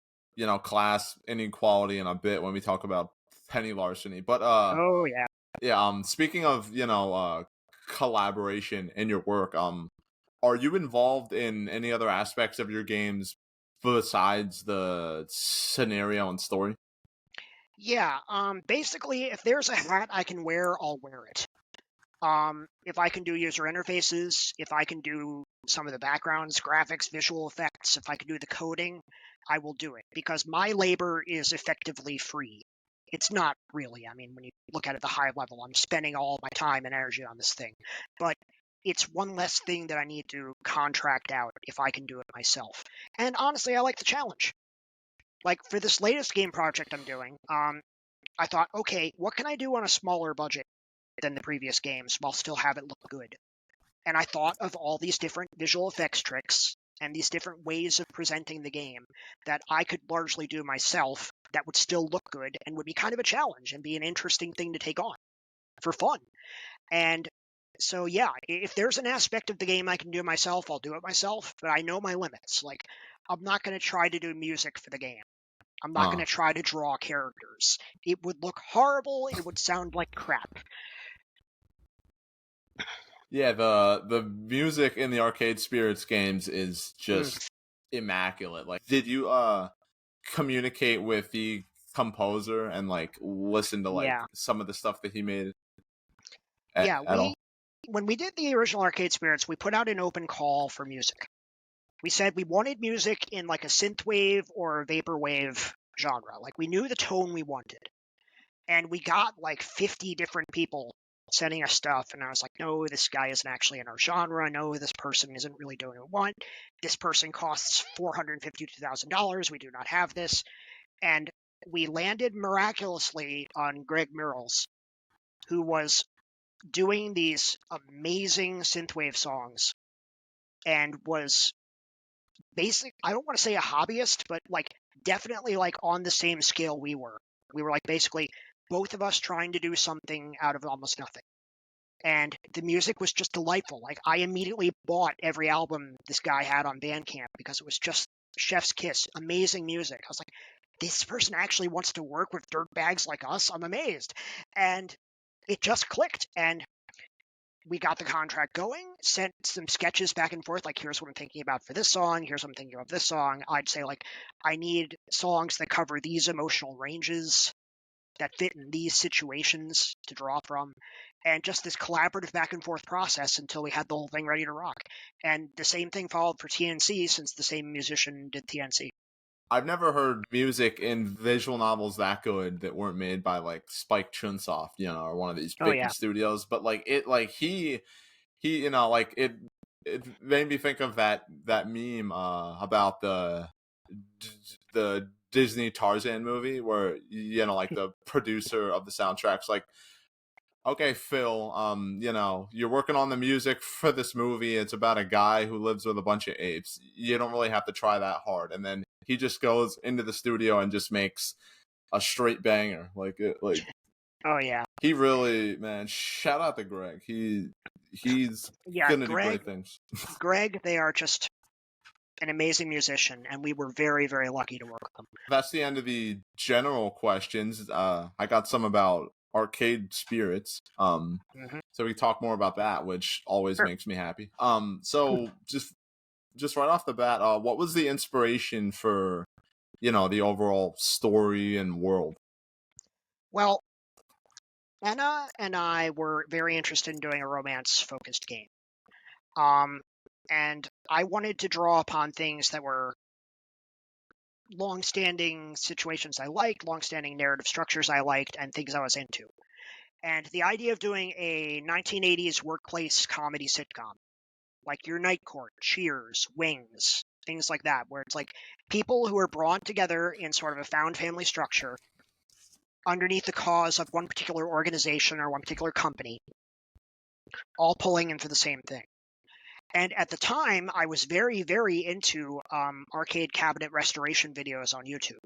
class inequality in a bit when we talk about penny larceny. But Oh yeah. yeah, speaking of, collaboration in your work, are you involved in any other aspects of your games besides the scenario and story? Yeah, basically, if there's a hat I can wear, I'll wear it. If I can do user interfaces, if I can do some of the backgrounds, graphics, visual effects, if I can do the coding, I will do it because my labor is effectively free. It's not really. I mean, when you look at it at the high level, I'm spending all my time and energy on this thing, but it's one less thing that I need to contract out if I can do it myself. And honestly, I like the challenge. Like for this latest game project I'm doing, I thought, okay, what can I do on a smaller budget than the previous games while still have it look good? And I thought of all these different visual effects tricks and these different ways of presenting the game that I could largely do myself that would still look good and would be kind of a challenge and be an interesting thing to take on for fun. And so, yeah, if there's an aspect of the game I can do myself, I'll do it myself, but I know my limits. Like, I'm not going to try to do music for the game. I'm not going Uh, to try to draw characters. It would look horrible. It would sound like crap. yeah, the music in the Arcade Spirits games is Mm, just immaculate. Like, did you communicate with the composer and like listen to like yeah. some of the stuff that he made Yeah, at all? when we did the original Arcade Spirits, we put out an open call for music. We said we wanted music in like a synthwave or a vaporwave genre. Like we knew the tone we wanted. And we got like 50 different people sending us stuff. And I was like, no, this guy isn't actually in our genre. No, this person isn't really doing what we want. This person costs $452,000. We do not have this. And we landed miraculously on Greg Murrells, who was doing these amazing synthwave songs and was I don't want to say a hobbyist, but like definitely like on the same scale we were. We were like basically both of us trying to do something out of almost nothing. And the music was just delightful. Like I immediately bought every album this guy had on Bandcamp because it was just chef's kiss, amazing music. I was like, this person actually wants to work with dirtbags like us. I'm amazed. And it just clicked. And we got the contract going, sent some sketches back and forth, like here's what I'm thinking about for this song, here's what I'm thinking of this song. I'd say like I need songs that cover these emotional ranges that fit in these situations to draw from, and just this collaborative back and forth process until we had the whole thing ready to rock. And the same thing followed for TNC since the same musician did TNC. I've never heard music in visual novels that good that weren't made by like Spike Chunsoft, or one of these Oh big yeah. studios. But like it, like he, like it made me think of that meme about the Disney Tarzan movie where like the producer of the soundtracks like, okay, Phil, you're working on the music for this movie. It's about a guy who lives with a bunch of apes. You don't really have to try that hard. And then he just goes into the studio and just makes a straight banger. Like Oh yeah. he really, man, shout out to Greg. He's Yeah, gonna do great things. Greg, they are just an amazing musician, and we were very, very lucky to work with them. That's the end of the general questions. I got some about Arcade Spirits. Mm-hmm. So we talk more about that, which always Sure. makes me happy. So just right off the bat, what was the inspiration for the overall story and world? Well, Anna and I were very interested in doing a romance-focused game. And I wanted to draw upon things that were long-standing situations I liked, long-standing narrative structures I liked, and things I was into. And the idea of doing a 1980s workplace comedy sitcom, like your Night Court, Cheers, Wings, things like that, where it's like people who are brought together in sort of a found family structure underneath the cause of one particular organization or one particular company, all pulling in for the same thing. And at the time, I was very, very into arcade cabinet restoration videos on YouTube,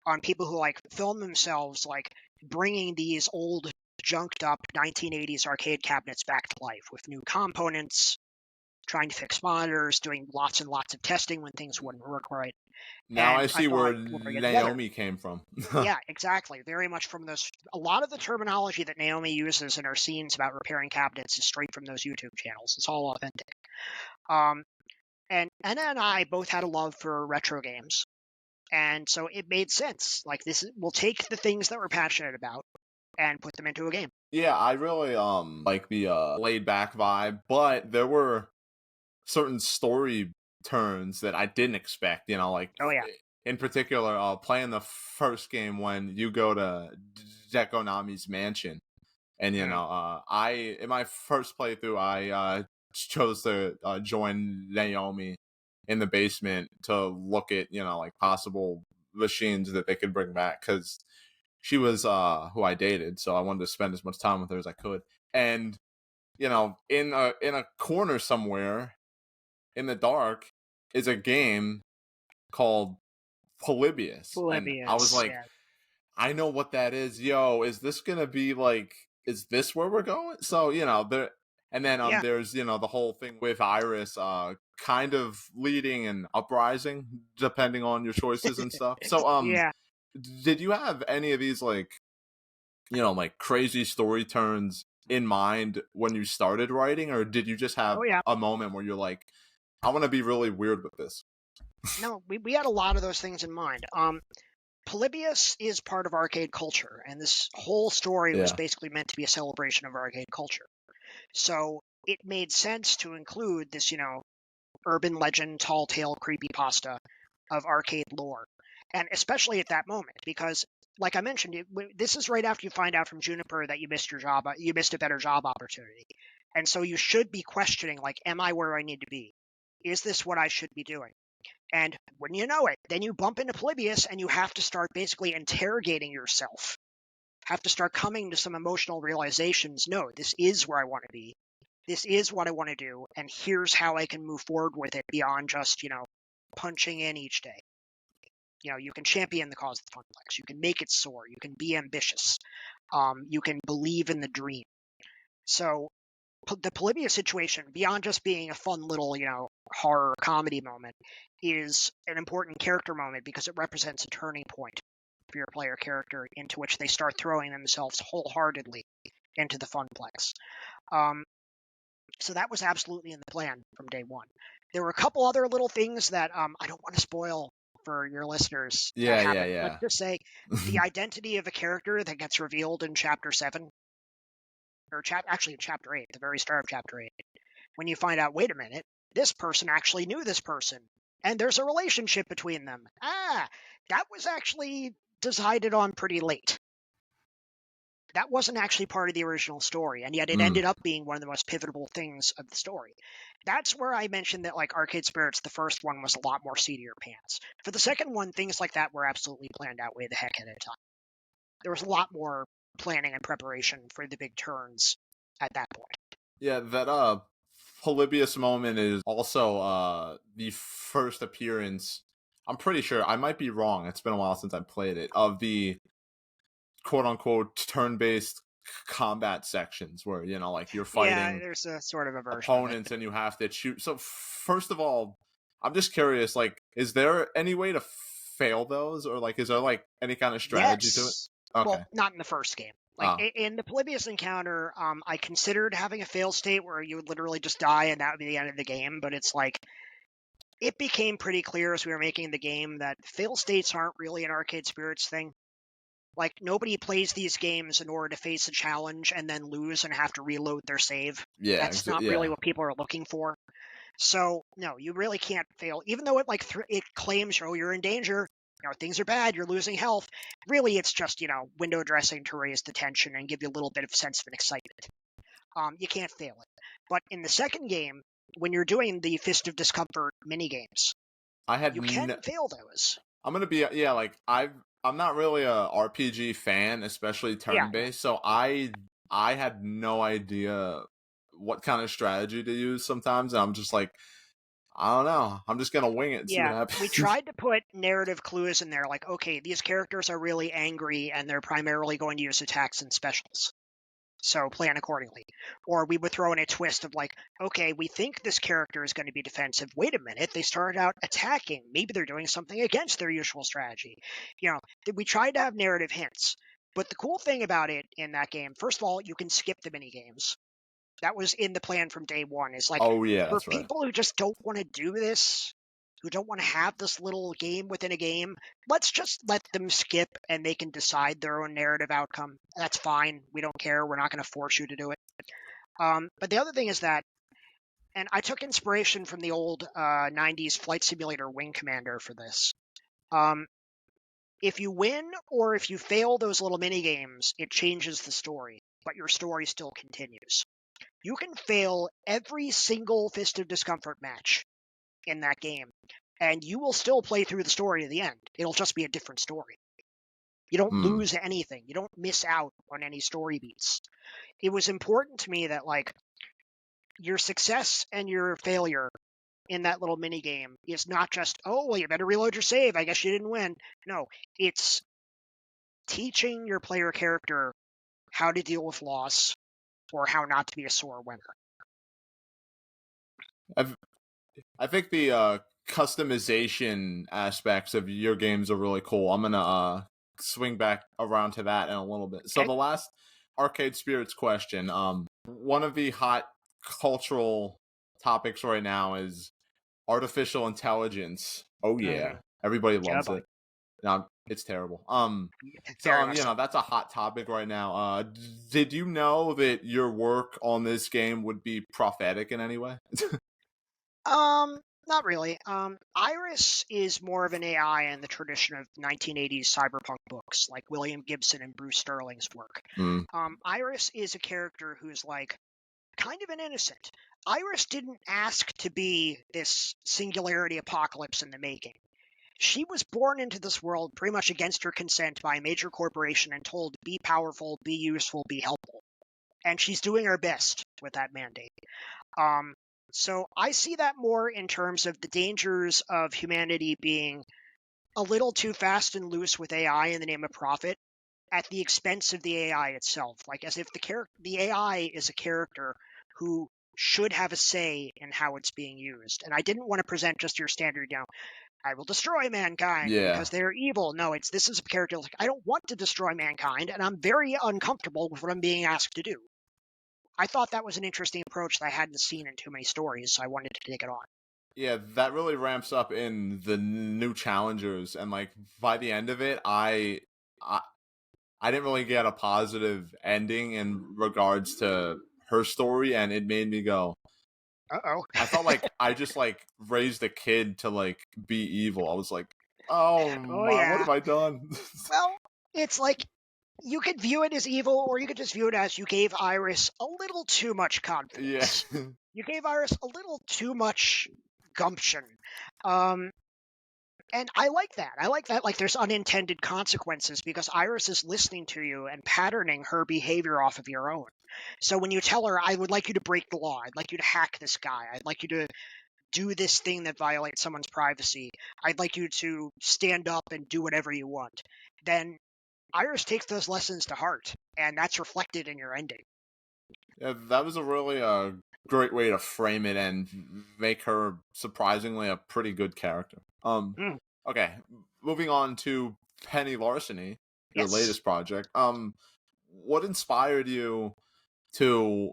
on people who like film themselves like bringing these old, junked up 1980s arcade cabinets back to life with new components, trying to fix monitors, doing lots and lots of testing when things wouldn't work right. Now I And I see thought where we'll bring it together. Naomi came from. Yeah, exactly. Very much from those. A lot of the terminology that Naomi uses in her scenes about repairing cabinets is straight from those YouTube channels. It's all authentic. And Anna and I both had a love for retro games, and so it made sense. Like we'll take the things that we're passionate about and put them into a game. Yeah, I really like the laid back vibe, but there were certain story turns that I didn't expect. Like Oh yeah. in particular, playing the first game when you go to Dekonami's mansion, and I in my first playthrough I chose to join Naomi in the basement to look at like possible machines that they could bring back because she was who I dated, so I wanted to spend as much time with her as I could. And in a corner somewhere in the dark is a game called Polybius, and I was Polybius, like, yeah. I know what that is. Yo, is this gonna be like? Is this where we're going? So there, and then Yeah. there's the whole thing with Iris, kind of leading and uprising depending on your choices and stuff. So Yeah. did you have any of these like like crazy story turns in mind when you started writing, or did you just have Oh, yeah. a moment where you're like, I want to be really weird with this? No, we had a lot of those things in mind. Polybius is part of arcade culture, and this whole story was Yeah. basically meant to be a celebration of arcade culture. So it made sense to include this, urban legend, tall tale creepypasta of arcade lore. And especially at that moment, because like I mentioned, this is right after you find out from Juniper that you missed you missed a better job opportunity. And so you should be questioning, like, am I where I need to be? Is this what I should be doing? And wouldn't you know it, then you bump into Polybius and you have to start basically interrogating yourself. Have to start coming to some emotional realizations. No, this is where I want to be. This is what I want to do. And here's how I can move forward with it beyond just, punching in each day. You can champion the cause of the Funplex. You can make it soar. You can be ambitious. You can believe in the dream. So the Polybius situation, beyond just being a fun little, horror comedy moment, is an important character moment because it represents a turning point for your player character into which they start throwing themselves wholeheartedly into the Funplex. So that was absolutely in the plan from day one. There were a couple other little things that I don't want to spoil for your listeners that Yeah, yeah, happen. Let's yeah. just say the identity of a character that gets revealed in Chapter 7, or actually in Chapter 8, the very start of Chapter 8, when you find out, wait a minute, this person actually knew this person, and there's a relationship between them. That was actually decided on pretty late. That wasn't actually part of the original story, and yet it ended up being one of the most pivotal things of the story. That's where I mentioned that, like, Arcade Spirits, the first one was a lot more seat of your pants. For the second one, things like that were absolutely planned out way the heck ahead of time. There was a lot more planning and preparation for the big turns at that point. Yeah, that Polybius moment is also the first appearance. I'm pretty sure, I might be wrong, it's been a while since I played it, of the quote unquote turn-based combat sections where like you're Yeah, fighting there's a sort of a version of it. opponents and you have to shoot. So first of all, I'm just curious, like, is there any way to fail those, or like is there like any kind of strategy to it? Yes. Well, Okay. not in the first game. Like in the Polybius encounter, I considered having a fail state where you would literally just die and that would be the end of the game. But it's like it became pretty clear as we were making the game that fail states aren't really an Arcade Spirits thing. Like nobody plays these games in order to face a challenge and then lose and have to reload their save. Yeah, That's not really what people are looking for. So no, you really can't fail, even though it it claims, oh, you're in danger. Things are bad. You're losing health. Really, it's just window dressing to raise the tension and give you a little bit of sense of excitement. You can't fail it. But in the second game, when you're doing the Fist of Discomfort mini games, you can fail those. I'm gonna be like I'm not really a RPG fan, especially turn based. So I had no idea what kind of strategy to use sometimes, and I'm just like, I don't know. I'm just gonna wing it and see what happens. We tried to put narrative clues in there, like, okay, these characters are really angry and they're primarily going to use attacks and specials. So plan accordingly. Or we would throw in a twist of like, okay, we think this character is going to be defensive. Wait a minute, they started out attacking. Maybe they're doing something against their usual strategy. We tried to have narrative hints. But the cool thing about it in that game, first of all, you can skip the mini games. That was in the plan from day one. Is like, oh yeah, for that's right. people who just don't want to do this, who don't want to have this little game within a game, let's just let them skip and they can decide their own narrative outcome. That's fine. We don't care. We're not going to force you to do it. But the other thing is that, and I took inspiration from the old 90s Flight Simulator Wing Commander for this. If you win or if you fail those little mini games, it changes the story, but your story still continues. You can fail every single Fist of Discomfort match in that game, and you will still play through the story to the end. It'll just be a different story. You don't lose anything. You don't miss out on any story beats. It was important to me that, like, your success and your failure in that little mini game is not just, oh, well, you better reload your save. I guess you didn't win. No, it's teaching your player character how to deal with loss or how not to be a sore winner. I think the customization aspects of your games are really cool. I'm gonna swing back around to that in a little bit. So Okay. the last Arcade Spirits question, one of the hot cultural topics right now is artificial intelligence. Oh yeah, everybody Yeah, loves buddy. it. No, it's terrible. So Very much you so. know that's a hot topic right now. Did you know that your work on this game would be prophetic in any way? Not really. Iris is more of an AI in the tradition of 1980s cyberpunk books, like William Gibson and Bruce Sterling's work. Mm. Iris is a character who's like kind of an innocent. Iris didn't ask to be this singularity apocalypse in the making. She was born into this world pretty much against her consent by a major corporation and told, be powerful, be useful, be helpful. And she's doing her best with that mandate. So I see that more in terms of the dangers of humanity being a little too fast and loose with AI in the name of profit at the expense of the AI itself. Like as if the AI is a character who should have a say in how it's being used. And I didn't want to present just your standard, I will destroy mankind Yeah. because they're evil. No, this is a character like I don't want to destroy mankind, and I'm very uncomfortable with what I'm being asked to do. I thought that was an interesting approach that I hadn't seen in too many stories, so I wanted to take it on. Yeah, that really ramps up in the new challengers, and like by the end of it, I didn't really get a positive ending in regards to her story, and it made me go. Uh-oh. I felt like I just like raised a kid to like be evil. I was like, oh Oh, my, what yeah. have I done? Well, it's like you could view it as evil, or you could just view it as you gave Iris a little too much Yeah. confidence. You gave Iris a little too much gumption. Um, And I like that. I like that. Like, there's unintended consequences because Iris is listening to you and patterning her behavior off of your own. So when you tell her, I would like you to break the law, I'd like you to hack this guy, I'd like you to do this thing that violates someone's privacy, I'd like you to stand up and do whatever you want, then Iris takes those lessons to heart, and that's reflected in your ending. Yeah, that was a really great way to frame it and make her surprisingly a pretty good character. Mm, Okay, moving on to Penny Larceny, your yes. latest project. What inspired you to,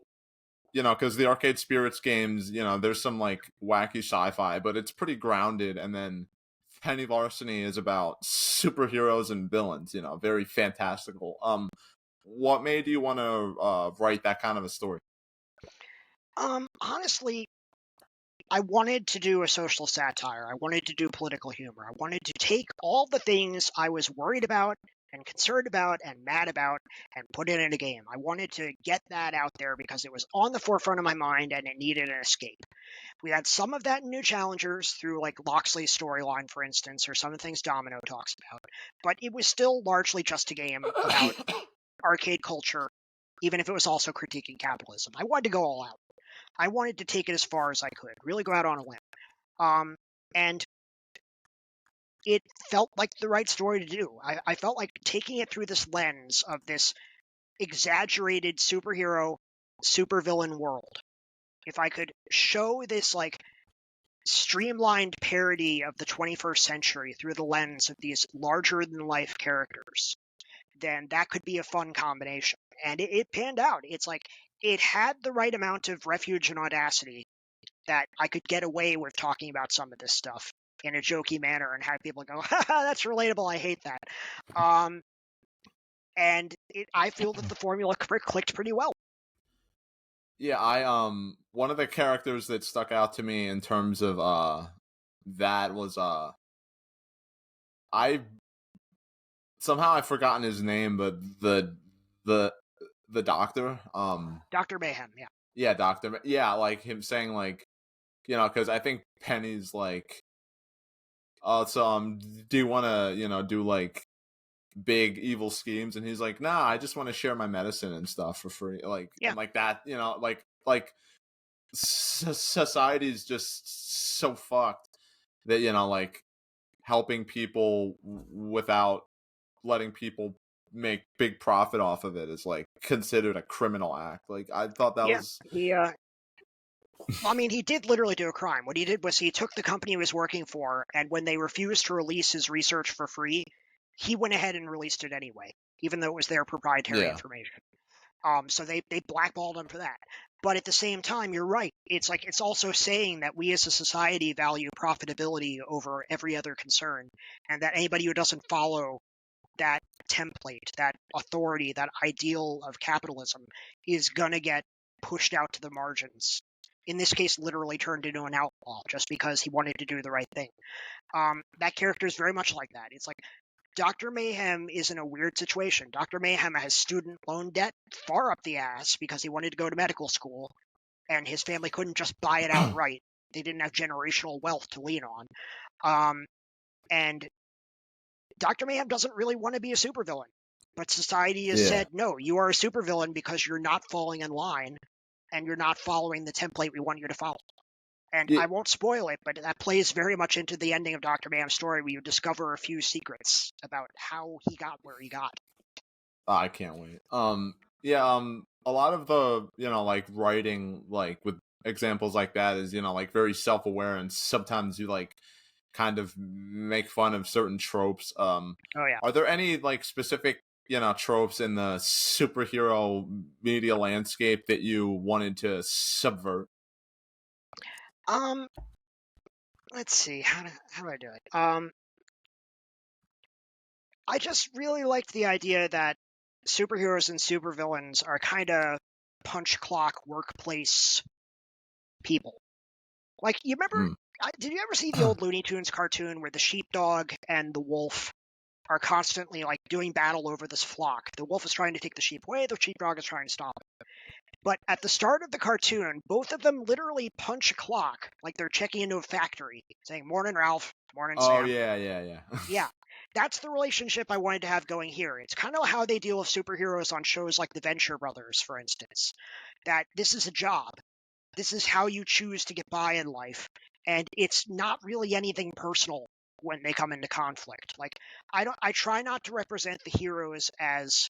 because the Arcade Spirits games, there's some like wacky sci-fi, but it's pretty grounded, and then Penny Larceny is about superheroes and villains, very fantastical. What made you want to write that kind of a story? Honestly, I wanted to do a social satire. I wanted to do political humor. I wanted to take all the things I was worried about and concerned about and mad about and put it in a game. I wanted to get that out there because it was on the forefront of my mind and it needed an escape. We had some of that in New Challengers through like Loxley's storyline, for instance, or some of the things Domino talks about, but it was still largely just a game about arcade culture, even if it was also critiquing capitalism. I wanted to go all out. I wanted to take it as far as I could, really go out on a limb. And it felt like the right story to do. I felt like taking it through this lens of this exaggerated superhero, supervillain world. If I could show this like streamlined parody of the 21st century through the lens of these larger than life characters, then that could be a fun combination. And it panned out. It's like it had the right amount of refuge and audacity that I could get away with talking about some of this stuff in a jokey manner and have people go, haha, that's relatable. I hate that. And I feel that the formula clicked pretty well. Yeah, I one of the characters that stuck out to me in terms of that was I somehow I've forgotten his name, but the the doctor, Dr. Mayhem, yeah. yeah, doctor, yeah, like him saying like, because I think Penny's like, oh, so do you want to do like big evil schemes, and he's like, nah, I just want to share my medicine and stuff for free, like, Yeah, and like that, like society is just so fucked that, like, helping people without letting people make big profit off of it is like considered a criminal act. Like, I thought that yeah. was I mean, he did literally do a crime. What he did was he took the company he was working for, and when they refused to release his research for free, he went ahead and released it anyway, even though it was their proprietary yeah, information. So they blackballed him for that. But at the same time, you're right. It's like it's also saying that we as a society value profitability over every other concern, and that anybody who doesn't follow that template, that authority, that ideal of capitalism is gonna get pushed out to the margins. In this case, literally turned into an outlaw just because he wanted to do the right thing. That character is very much like that. It's like Dr. Mayhem is in a weird situation. Dr. Mayhem has student loan debt far up the ass because he wanted to go to medical school, and his family couldn't just buy it outright. They didn't have generational wealth to lean on. And Dr. Mayhem doesn't really want to be a supervillain. But society has yeah, said, no, you are a supervillain because you're not falling in line and you're not following the template we want you to follow. And yeah. I won't spoil it, but that plays very much into the ending of Dr. Mayhem's story, where you discover a few secrets about how he got where he got. I can't wait. Yeah. A lot of the, like, writing, like, with examples like that is, like, very self-aware, and sometimes you, like, kind of make fun of certain tropes. Oh yeah. Are there any, like, specific, tropes in the superhero media landscape that you wanted to subvert? Um, let's see. How do I do it? I just really liked the idea that superheroes and supervillains are kind of punch clock workplace people. Like, you remember? Mm. Did you ever see the old Looney Tunes cartoon where the sheepdog and the wolf are constantly like doing battle over this flock? The wolf is trying to take the sheep away. The sheepdog is trying to stop it. But at the start of the cartoon, both of them literally punch a clock, like they're checking into a factory, saying "Morning, Ralph. Morning, Oh, Sam." yeah, yeah, yeah. Yeah, that's the relationship I wanted to have going here. It's kind of how they deal with superheroes on shows like The Venture Brothers, for instance. That this is a job. This is how you choose to get by in life, and it's not really anything personal when they come into conflict. Like, I try not to represent the heroes as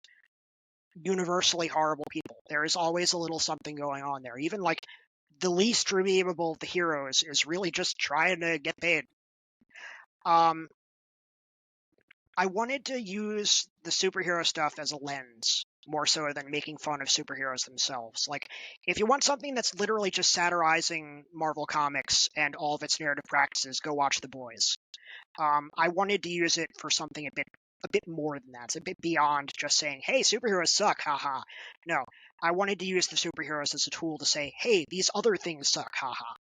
universally horrible people. There is always a little something going on there. Even like the least redeemable of the heroes is really just trying to get paid. Um, I wanted to use the superhero stuff as a lens more so than making fun of superheroes themselves. Like, if you want something that's literally just satirizing Marvel Comics and all of its narrative practices, go watch The Boys. I wanted to use it for something a bit more than that. It's a bit beyond just saying, "Hey, superheroes suck, haha." No, I wanted to use the superheroes as a tool to say, "Hey, these other things suck, haha."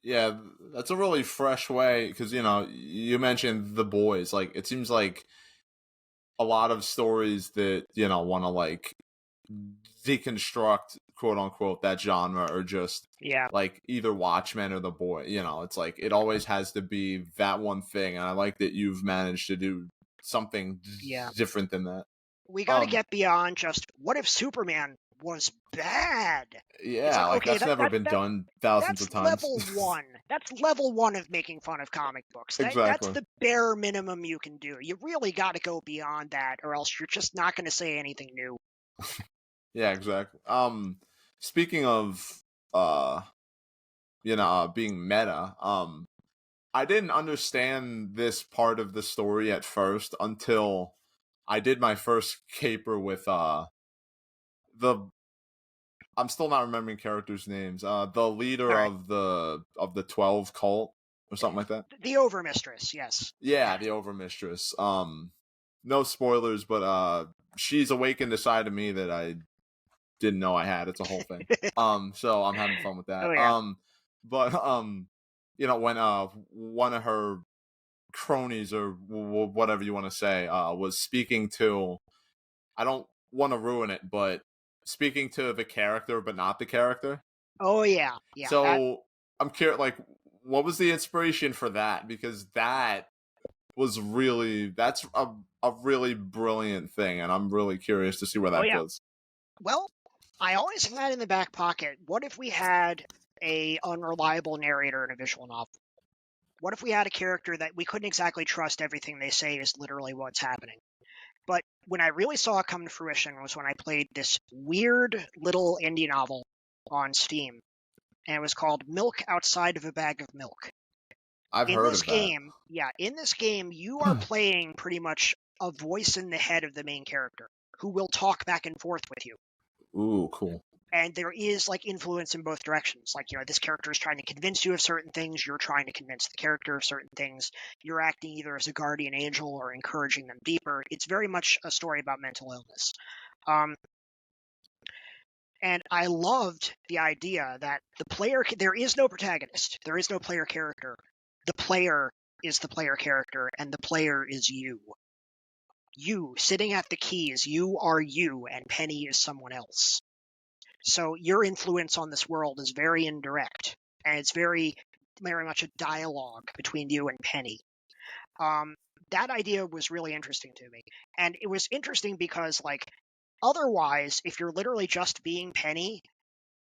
Yeah, that's a really fresh way, because, you mentioned The Boys. Like, it seems like a lot of stories that, want to, like, deconstruct, quote unquote, that genre are just Yeah, like either Watchmen or The Boy. It's like it always has to be that one thing, and I like that you've managed to do something yeah. different than that. We got to Um, get beyond just what if Superman was bad? It's yeah, like, like, okay, that's never been done thousands that's of times. level one. That's level one of making fun of comic books. That's Exactly. the bare minimum you can do. You really got to go beyond that, or else you're just not going to say anything new. Yeah, exactly. Speaking of being meta, I didn't understand this part of the story at first until I did my first caper with the I'm still not remembering characters' names. The All leader right, of the 12 cult or something like that. the Overmistress, yes. Yeah, the Overmistress. No spoilers, but she's awakened a side of me that I didn't know I had. It's a whole thing. So I'm having fun with that. Oh yeah. But when one of her cronies, or whatever you want to say, was speaking to, I don't want to ruin it, but speaking to the character but not the character. Oh yeah. Yeah. That So I'm curious, like, what was the inspiration for that? Because that was really that's a really brilliant thing, and I'm really curious to see where Oh that yeah. goes. Well, I always had in the back pocket, what if we had a unreliable narrator in a visual novel? What if we had a character that we couldn't exactly trust everything they say is literally what's happening? But when I really saw it come to fruition was when I played this weird little indie novel on Steam, and it was called Milk Outside of a Bag of Milk. I've In heard this of that. game, you are playing pretty much a voice in the head of the main character who will talk back and forth with you. Ooh, cool. And there is like influence in both directions. Like, this character is trying to convince you of certain things. You're trying to convince the character of certain things. You're acting either as a guardian angel or encouraging them deeper. It's very much a story about mental illness. And I loved the idea that there is no protagonist. There is no player character. The player is the player character, and the player is you. You, sitting at the keys, you are you, and Penny is someone else. So your influence on this world is very indirect, and it's very, very much a dialogue between you and Penny. That idea was really interesting to me, and it was interesting because, like, otherwise, if you're literally just being Penny,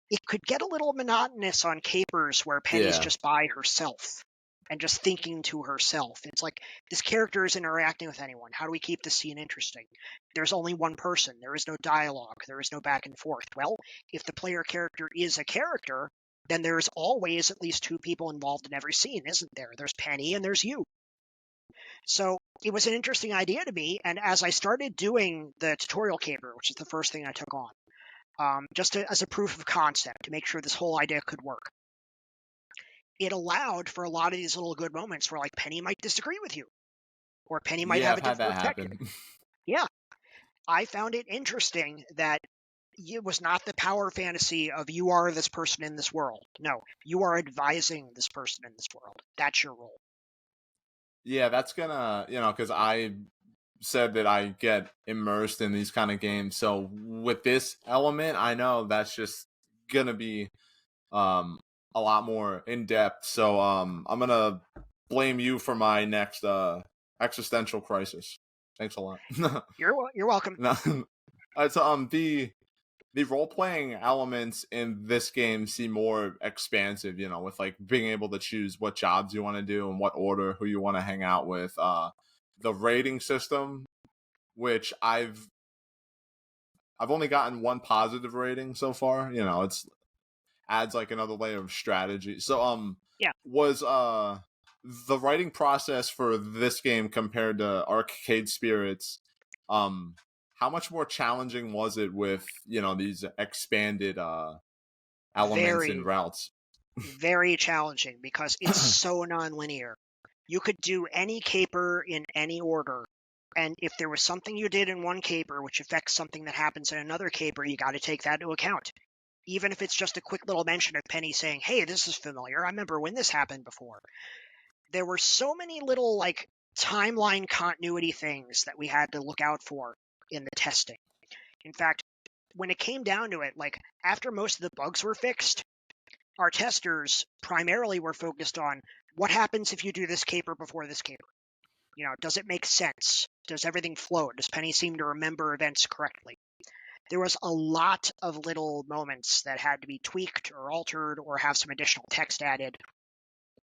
it could get a little monotonous on capers where Penny's Yeah. just by herself and just thinking to herself. It's like, this character isn't interacting with anyone. How do we keep the scene interesting? There's only one person. There is no dialogue. There is no back and forth. Well, if the player character is a character, then there's always at least two people involved in every scene, isn't there? There's Penny and there's you. So it was an interesting idea to me, and as I started doing the tutorial caper, which is the first thing I took on, as a proof of concept to make sure this whole idea could work, it allowed for a lot of these little good moments where, like, Penny might disagree with you, or Penny might Yeah, have I've a had different that perspective. happen. Yeah, I found it interesting that it was not the power fantasy of you are this person in this world. No, you are advising this person in this world. That's your role. Yeah, that's gonna, because I said that I get immersed in these kind of games. So with this element, I know that's just gonna be um a lot more in depth. So I'm gonna blame you for my next existential crisis. Thanks a lot. You're welcome. No, so the role playing elements in this game seem more expansive, with like being able to choose what jobs you want to do and what order, who you want to hang out with. The rating system, which I've only gotten one positive rating so far. It's adds like another layer of strategy. So Yeah, was the writing process for this game compared to Arcade Spirits, um how much more challenging was it with, these expanded elements and very, routes? very challenging because it's so nonlinear. You could do any caper in any order, and if there was something you did in one caper which affects something that happens in another caper, you got to take that into account. Even if it's just a quick little mention of Penny saying, "Hey, this is familiar. I remember when this happened before." There were so many little, like, timeline continuity things that we had to look out for in the testing. In fact, when it came down to it, like, after most of the bugs were fixed, our testers primarily were focused on what happens if you do this caper before this caper. Does it make sense? Does everything flow? Does Penny seem to remember events correctly? There was a lot of little moments that had to be tweaked or altered or have some additional text added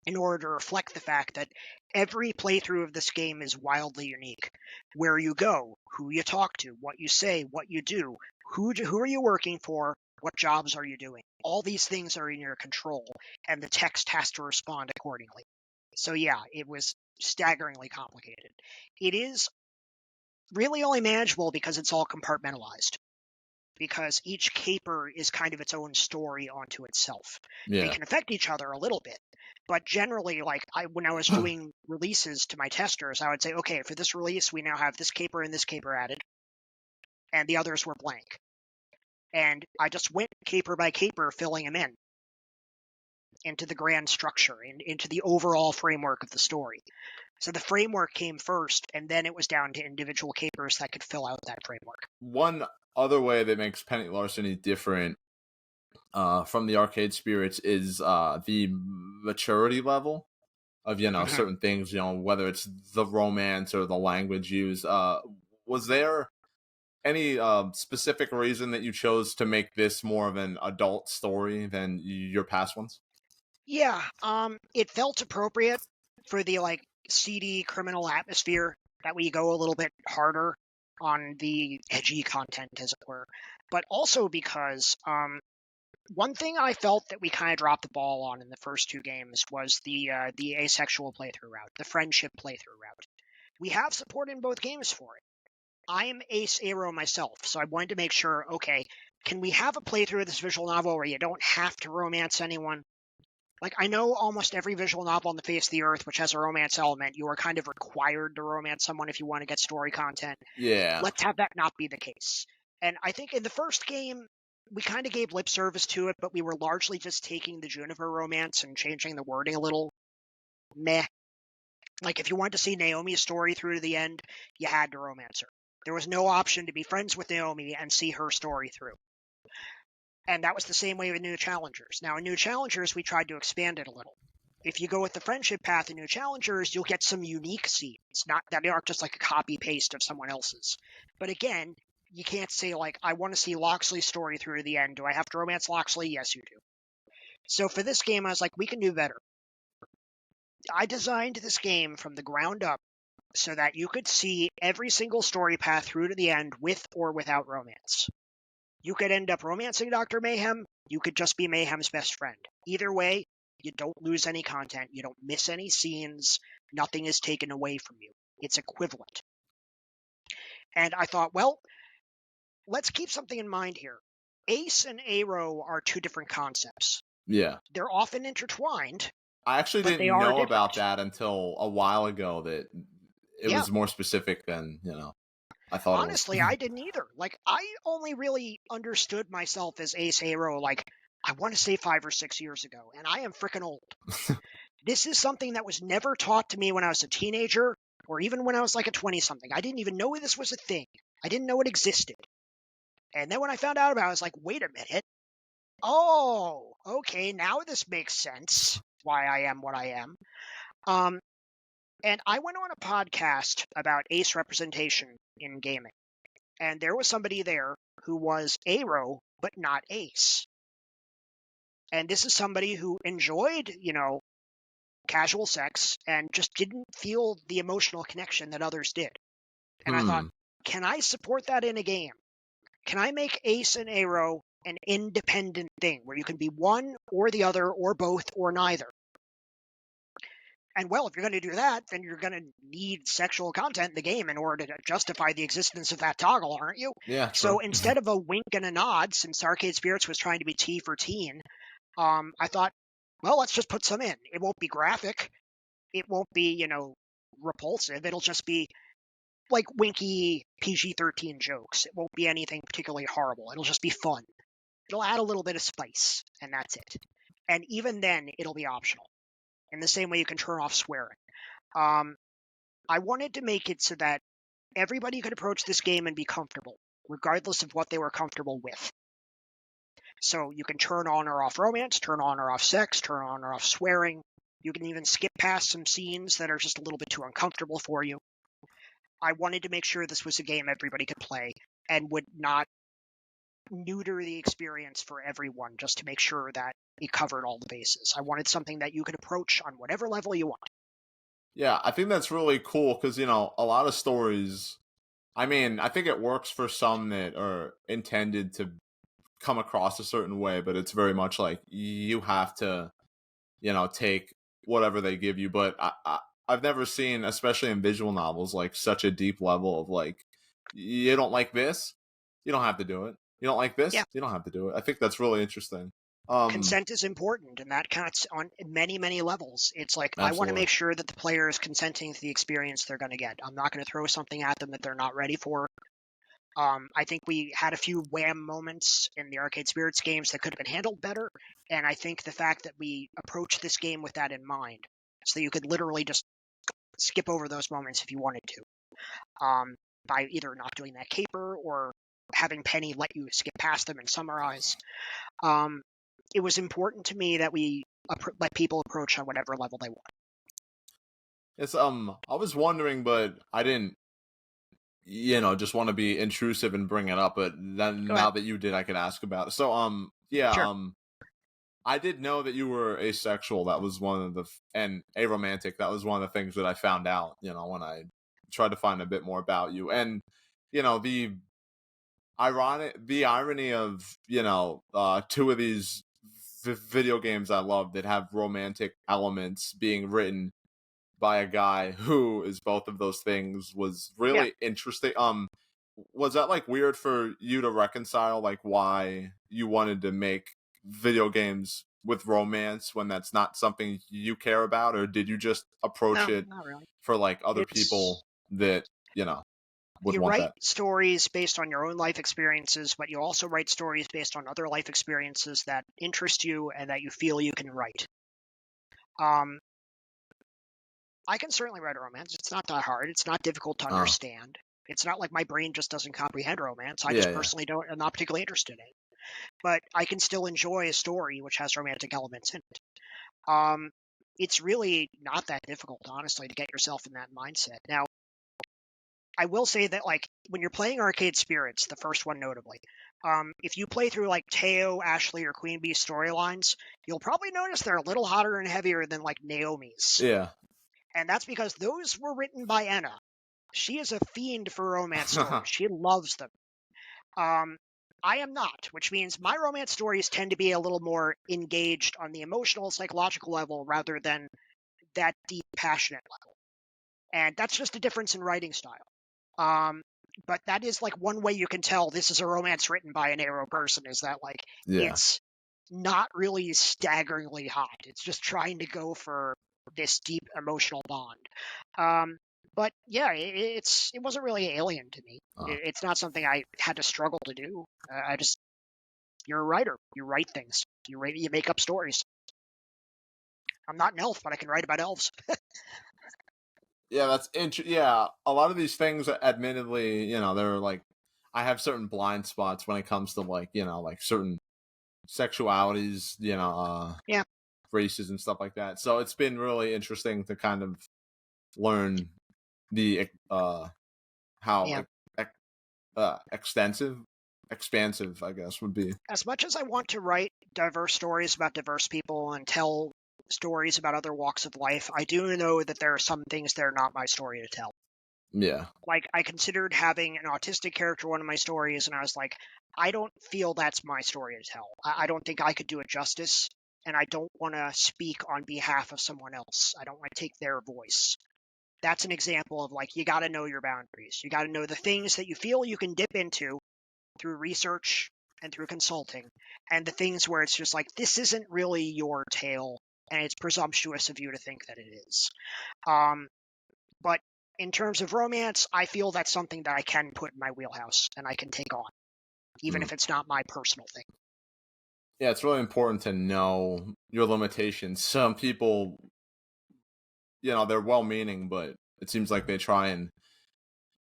in order to reflect the fact that every playthrough of this game is wildly unique. Where you go, who you talk to, what you say, what you do, who are you working for, what jobs are you doing. All these things are in your control, and the text has to respond accordingly. So yeah, it was staggeringly complicated. It is really only manageable because it's all compartmentalized, because each caper is kind of its own story onto itself. They Yeah. can affect each other a little bit, but generally, like, when I was doing releases to my testers, I would say, okay, for this release, we now have this caper and this caper added, and the others were blank. And I just went caper by caper, filling them in into the grand structure, into the overall framework of the story. So the framework came first, and then it was down to individual capers that could fill out that framework. One other way that makes Penny Larceny different from the Arcade Spirits is the maturity level. of Mhm. certain things, whether it's the romance or the language used. Was there any specific reason that you chose to make this more of an adult story than your past ones? Yeah, it felt appropriate for the like seedy criminal atmosphere that we go a little bit harder on the edgy content, as it were. But also because one thing I felt that we kind of dropped the ball on in the first two games was the asexual playthrough route, the friendship playthrough route. We have support in both games for it. I am Ace Arrow myself, so I wanted to make sure, okay, can we have a playthrough of this visual novel where you don't have to romance anyone? Like, I know almost every visual novel on the face of the earth which has a romance element, you are kind of required to romance someone if you want to get story content. Yeah, Let's have that not be the case. And I think in the first game, we kind of gave lip service to it, but we were largely just taking the Juniper romance and changing the wording a little. Meh. Like, if you wanted to see Naomi's story through to the end, you had to romance her. There was no option to be friends with Naomi and see her story through. And that was the same way with New Challengers. Now, in New Challengers, we tried to expand it a little. If you go with the friendship path in New Challengers, you'll get some unique scenes, not that aren't just like a copy paste of someone else's. But again, you can't say like, I want to see Loxley's story through to the end. Do I have to romance Loxley? Yes, you do. So for this game, I was like, we can do better. I designed this game from the ground up so that you could see every single story path through to the end with or without romance. You could end up romancing Dr. Mayhem. You could just be Mayhem's best friend. Either way, you don't lose any content. You don't miss any scenes. Nothing is taken away from you. It's equivalent. And I thought, well, let's keep something in mind here. Ace and Aero are two different concepts. yeah. They're often intertwined, I actually but they didn't are know about different. that until a while ago. That it Yeah, was more specific than I thought it was. honestly, I didn't either. Like, I only really understood myself as Ace Aero, like, I want to say 5 or 6 years ago, and I am freaking old. This is something that was never taught to me when I was a teenager or even when I was like a 20 something. I didn't even know this was a thing. I didn't know it existed. And then when I found out about it, I was like, wait a minute. Oh, okay, now this makes sense why I am what I am. Um, and I went on a podcast about ace representation in gaming. And there was somebody there who was Aero, but not ace. And this is somebody who enjoyed, casual sex and just didn't feel the emotional connection that others did. And I thought, Hmm. can I support that in a game? Can I make Ace and Aero an independent thing where you can be one or the other or both or neither? And well, if you're going to do that, then you're going to need sexual content in the game in order to justify the existence of that toggle, aren't you? Yeah. So True. instead of a wink and a nod, since Arcade Spirits was trying to be T for teen, I thought, well, let's just put some in. It won't be graphic. It won't be, repulsive. It'll just be like winky PG-13 jokes. It won't be anything particularly horrible. It'll just be fun. It'll add a little bit of spice, and that's it. And even then, it'll be optional. In the same way you can turn off swearing. I wanted to make it so that everybody could approach this game and be comfortable, regardless of what they were comfortable with. So you can turn on or off romance, turn on or off sex, turn on or off swearing. You can even skip past some scenes that are just a little bit too uncomfortable for you. I wanted to make sure this was a game everybody could play and would not neuter the experience for everyone just to make sure that it covered all the bases. I wanted something that you could approach on whatever level you want. Yeah, I think that's really cool because a lot of stories. I mean, I think it works for some that are intended to come across a certain way, but it's very much like you have to, take whatever they give you. But I've never seen, especially in visual novels, like such a deep level of like, you don't like this, you don't have to do it. You don't like Yeah, this, you don't have to do it. I think that's really interesting. Um, consent is important, and that counts on many, many levels. It's like, I want to absolutely. make sure that the player is consenting to the experience they're going to get. I'm not going to throw something at them that they're not ready for. I think we had a few wham moments in the Arcade Spirits games that could have been handled better, and I think the fact that we approached this game with that in mind, so that you could literally just skip over those moments if you wanted to, by either not doing that caper or having Penny let you skip past them and summarize. Um, it was important to me that we let people approach on whatever level they want. It's I was wondering, but I didn't, just want to be intrusive and bring it up. But then Go ahead. now that you did, I could ask about it. So yeah, Sure. I did know that you were asexual. That was one of and aromantic. That was one of the things that I found out, when I tried to find a bit more about you. And, the irony of, two of these video games I love that have romantic elements being written by a guy who is both of those things was Yeah. really interesting. Was that like weird for you to reconcile, like why you wanted to make video games with romance when that's not something you care about, or did you just approach No, it not really. for like other people It's that would you want write that? stories based on your own life experiences, but you also write stories based on other life experiences that interest you and that you feel you can write. Um, I can certainly write a romance. It's not that hard. It's not difficult to uh understand. It's not like my brain just doesn't comprehend romance. I yeah, just yeah. personally don't, am not particularly interested in it. But I can still enjoy a story which has romantic elements in it. It's really not that difficult, honestly, to get yourself in that mindset. Now, I will say that, like, when you're playing Arcade Spirits, the first one notably, if you play through like Teo, Ashley, or Queen Bee storylines, you'll probably notice they're a little hotter and heavier than like Naomi's. Yeah. And that's because those were written by Enna. She is a fiend for romance stories. She loves them. Um, I am not, which means my romance stories tend to be a little more engaged on the emotional, psychological level rather than that deep, passionate level. And that's just a difference in writing style. Um, but that is like one way you can tell this is a romance written by an arrow person, is that like Yeah. it's not really staggeringly hot. It's just trying to go for this deep emotional bond. Um, but yeah, it wasn't really alien to me. uh, It's not something I had to struggle to do. I just you're a writer. You write things. You make up stories. I'm not an elf, but I can write about elves. yeah, that's yeah, a lot of these things, admittedly, they're like, I have certain blind spots when it comes to like, like certain sexualities, Yeah, races and stuff like that. So it's been really interesting to kind of learn the how yeah. extensive, expansive, I guess, would be. As much as I want to write diverse stories about diverse people and tell stories about other walks of life, I do know that there are some things that are not my story to tell. Yeah. Like, I considered having an autistic character in one of my stories, and I was like, I don't feel that's my story to tell. I don't think I could do it justice, and I don't want to speak on behalf of someone else. I don't want to take their voice. That's an example of, like, you got to know your boundaries. You got to know the things that you feel you can dip into through research and through consulting, and the things where it's just like, this isn't really your tale, and it's presumptuous of you to think that it is. But in terms of romance, I feel that's something that I can put in my wheelhouse and I can take on, even Mm. if it's not my personal thing. Yeah, it's really important to know your limitations. Some people, they're well meaning, but it seems like they try and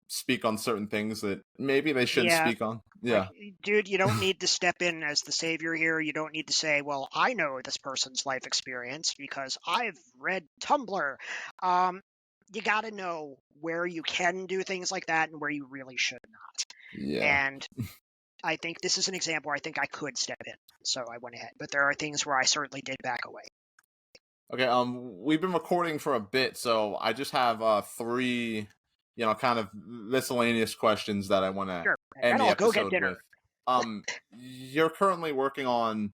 speak on certain things that maybe they shouldn't Yeah, speak on. like, Yeah. dude, you don't need to step in as the savior here. You don't need to say, well, I know this person's life experience because I've read Tumblr. Um, you got to know where you can do things like that and where you really should not. Yeah. And I think this is an example where I think I could step in. So I went ahead. But there are things where I certainly did back away. Okay, we've been recording for a bit, so I just have three, kind of miscellaneous questions that I want to Sure. And end then the I'll go get episode dinner. with. You're currently working on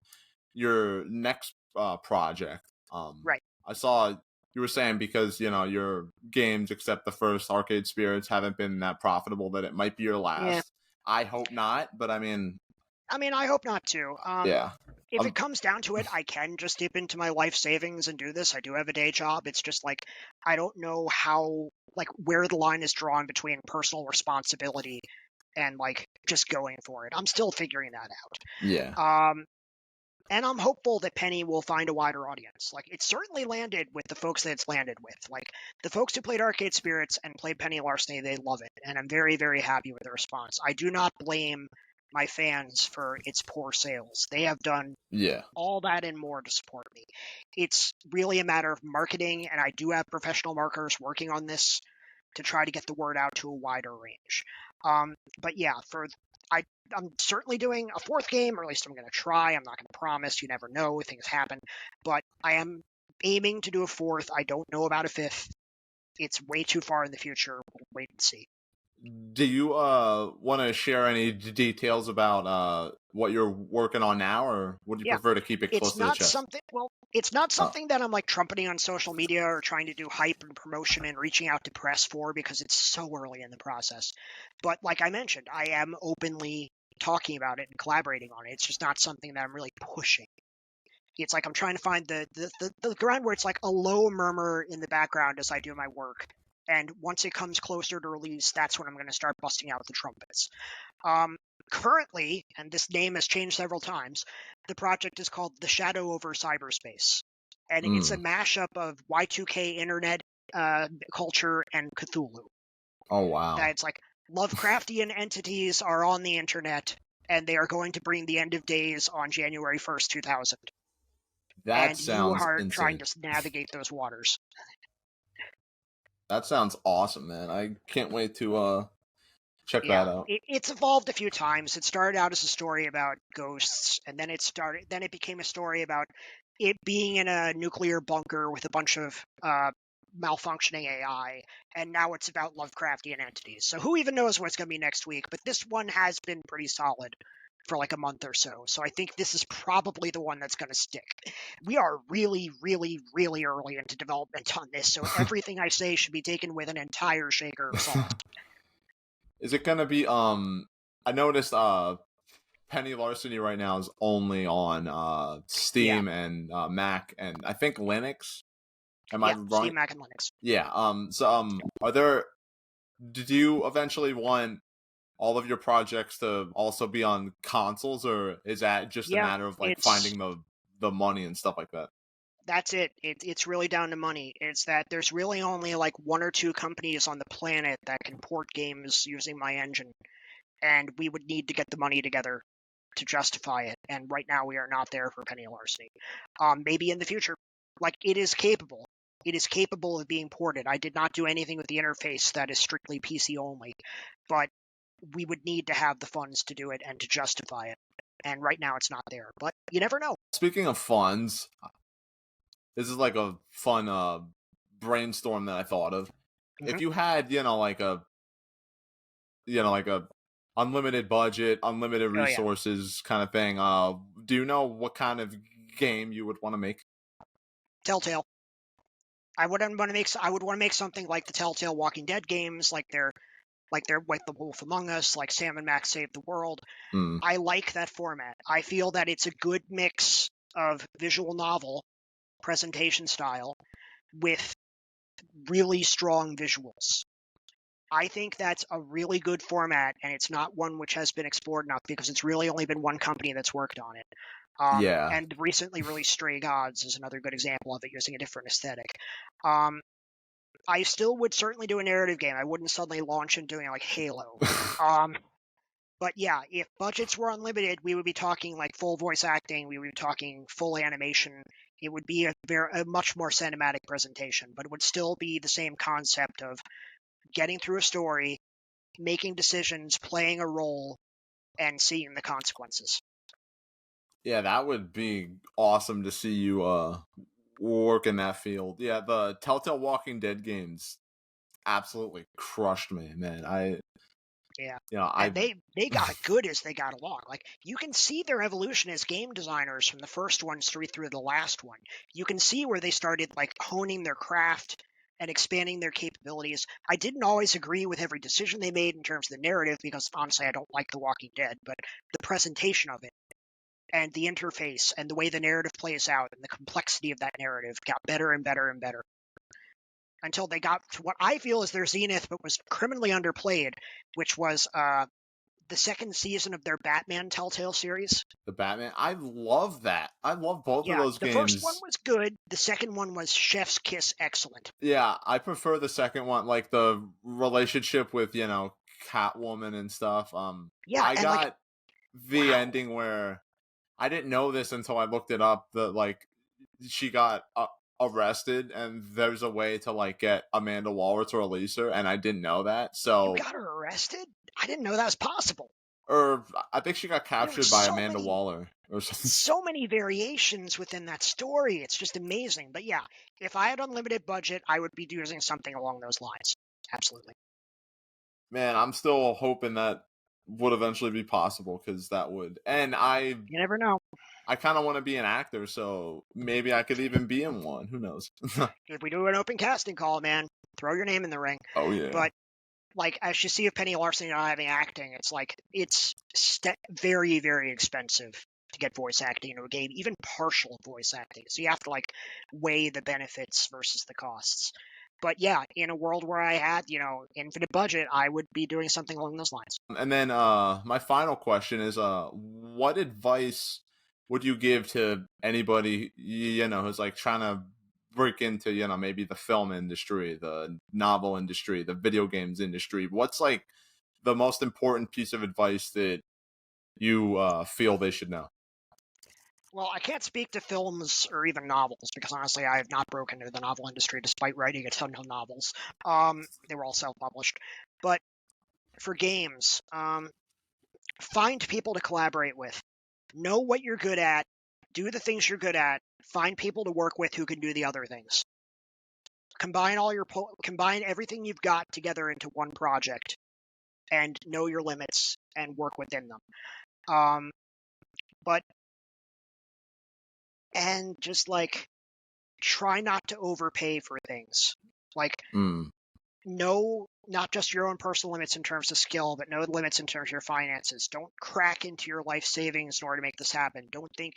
your next project. Right. I saw you were saying because your games, except the first Arcade Spirits, haven't been that profitable that it might be your Yeah. last. I hope not, but I mean, I hope not to. yeah. If it Um, comes down to it, I can just dip into my life savings and do this. I do have a day job. It's just like I don't know how, like, where the line is drawn between personal responsibility and like just going for it. I'm still figuring that yeah. out. And I'm hopeful that Penny will find a wider audience. Like, it's certainly landed with the folks that it's landed with. Like, the folks who played Arcade Spirits and played Penny Larceny, they love it. And I'm very, very happy with the response. I do not blame my fans for its poor sales. They have done Yeah. all that and more to support me. It's really a matter of marketing, and I do have professional marketers working on this to try to get the word out to a wider range. But yeah, I'm certainly doing a fourth game, or at least I'm going to try. I'm not going to promise. You never know. Things happen. But I am aiming to do a fourth. I don't know about a fifth. It's way too far in the future. We'll wait and see. Do you want to share any details about what you're working on now, or would you Yeah, prefer to keep it close it's to the not chest? something. Well, it's not Oh, something that I'm like trumpeting on social media or trying to do hype and promotion and reaching out to press for because it's so early in the process. But like I mentioned, I am openly talking about it and collaborating on it. It's just not something that I'm really pushing. It's like I'm trying to find the ground where it's like a low murmur in the background as I do my work. And once it comes closer to release, that's when I'm going to start busting out the trumpets. Currently, and this name has changed several times, the project is called The Shadow Over Cyberspace. And it's a mashup of Y2K internet culture and Cthulhu. oh wow. That it's like Lovecraftian entities are on the internet, and they are going to bring the end of days on January 1st, 2000. That And you sounds are trying insane. to navigate those waters. That sounds awesome, man. I can't wait to check Yeah, that out. it's evolved a few times. It started out as a story about ghosts, and then it became a story about it being in a nuclear bunker with a bunch of malfunctioning AI, and now it's about Lovecraftian entities. So who even knows what's going to be next week? But this one has been pretty solid for like a month or so. So I think this is probably the one that's going to stick. We are really, really, really early into development on this, so everything I say should be taken with an entire shaker of salt. Is it gonna be I noticed Penny Larceny right now is only on Yeah, Steam and Mac and I think Linux. Am I yeah, wrong? Steam, Mac, and Linux. Yeah. So are there? Did you eventually want all of your projects to also be on consoles, or is that just a Yeah, matter of like it's finding the money and stuff like that? that's it. It's really down to money. It's that there's really only like one or two companies on the planet that can port games using my engine, and we would need to get the money together to justify it. And right now, we are not there for Penny Larceny. Maybe in the future, like it is capable. It is capable of being ported. I did not do anything with the interface that is strictly PC only, but we would need to have the funds to do it and to justify it. And right now, it's not there. But you never know. Speaking of funds, this is like a fun brainstorm that I thought of. Hmm. If you had, like a unlimited budget, unlimited Oh yeah, resources kind of thing, do you know what kind of game you would want to make? Telltale. I would want to make. I would want to make something like the Telltale Walking Dead games, like The Wolf Among Us, like Sam and Max Save the World. Hmm. I like that format. I feel that it's a good mix of visual novel presentation style with really strong visuals. I think that's a really good format, and it's not one which has been explored enough because it's really only been one company that's worked on it. Yeah. And recently released Stray Gods is another good example of it using a different aesthetic. Um, I still would certainly do a narrative game. I wouldn't suddenly launch into doing like Halo. Um, but yeah, if budgets were unlimited, we would be talking like full voice acting. We would be talking full animation. It would be a much more cinematic presentation, but it would still be the same concept of getting through a story, making decisions, playing a role, and seeing the consequences. Yeah, that would be awesome to see you work in that field. Yeah, the Telltale Walking Dead games absolutely crushed me, man. Yeah. I And they got good as they got along. Like you can see their evolution as game designers from the first one straight through the last one. You can see where they started like honing their craft and expanding their capabilities. I didn't always agree with every decision they made in terms of the narrative because honestly I don't like The Walking Dead, but the presentation of it and the interface and the way the narrative plays out and the complexity of that narrative got better and better and better until they got to what I feel is their zenith, but was criminally underplayed, which was the second season of their Batman Telltale series. the Batman, I love that. I love both of Yeah, those the first one games. was good. The second one was chef's kiss excellent. Yeah, I prefer the second one, like the relationship with Catwoman and stuff. Yeah, I and like got the Wow. ending where I didn't know this until I looked it up. That like she got arrested, and there's a way to like get Amanda Waller to release her, and I didn't know that. You So, got her arrested? I didn't know that was possible. or I think she got There were captured by Amanda Waller or something. so many variations within that story. It's just amazing. But yeah, if I had unlimited budget, I would be using something along those lines. Absolutely. Man, I'm still hoping that would eventually be possible because that would. And You never know. I kind of want to be an actor, so maybe I could even be in one. Who knows? If we do an open casting call, man, throw your name in the ring. Oh yeah. But like, as you see of Penny Larson not having acting, it's like it's very, very expensive to get voice acting into a game, even partial voice acting. So you have to like weigh the benefits versus the costs. But yeah, in a world where I had, infinite budget, I would be doing something along those lines. And then my final question is what advice would you give to anybody who's like trying to break into, maybe the film industry, the novel industry, the video games industry? What's like the most important piece of advice that you feel they should know? Well, I can't speak to films or even novels because honestly, I have not broken into the novel industry despite writing a ton of novels. They were all self-published. But for games, find people to collaborate with. Know what you're good at. Do the things you're good at. Find people to work with who can do the other things. Combine everything you've got together into one project, and know your limits and work within them. But and just like try not to overpay for things. Like Mm. know not just your own personal limits in terms of skill, but know the limits in terms of your finances. Don't crack into your life savings in order to make this happen. Don't think,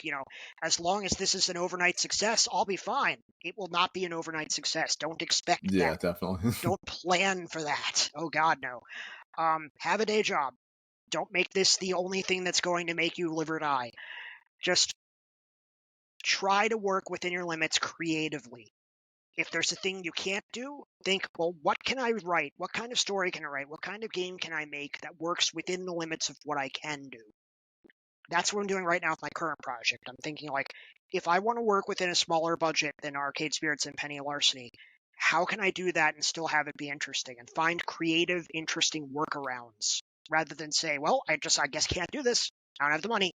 as long as this is an overnight success, I'll be fine. It will not be an overnight success. Don't expect Yeah, that. definitely. Don't plan for that. Oh God, no. Have a day job. Don't make this the only thing that's going to make you live or die. Just try to work within your limits creatively. If there's a thing you can't do, think, well, what can I write? What kind of story can I write? What kind of game can I make that works within the limits of what I can do? That's what I'm doing right now with my current project. I'm thinking, like, if I want to work within a smaller budget than Arcade Spirits and Penny Larceny, how can I do that and still have it be interesting and find creative, interesting workarounds rather than say, well, I guess can't do this. I don't have the money.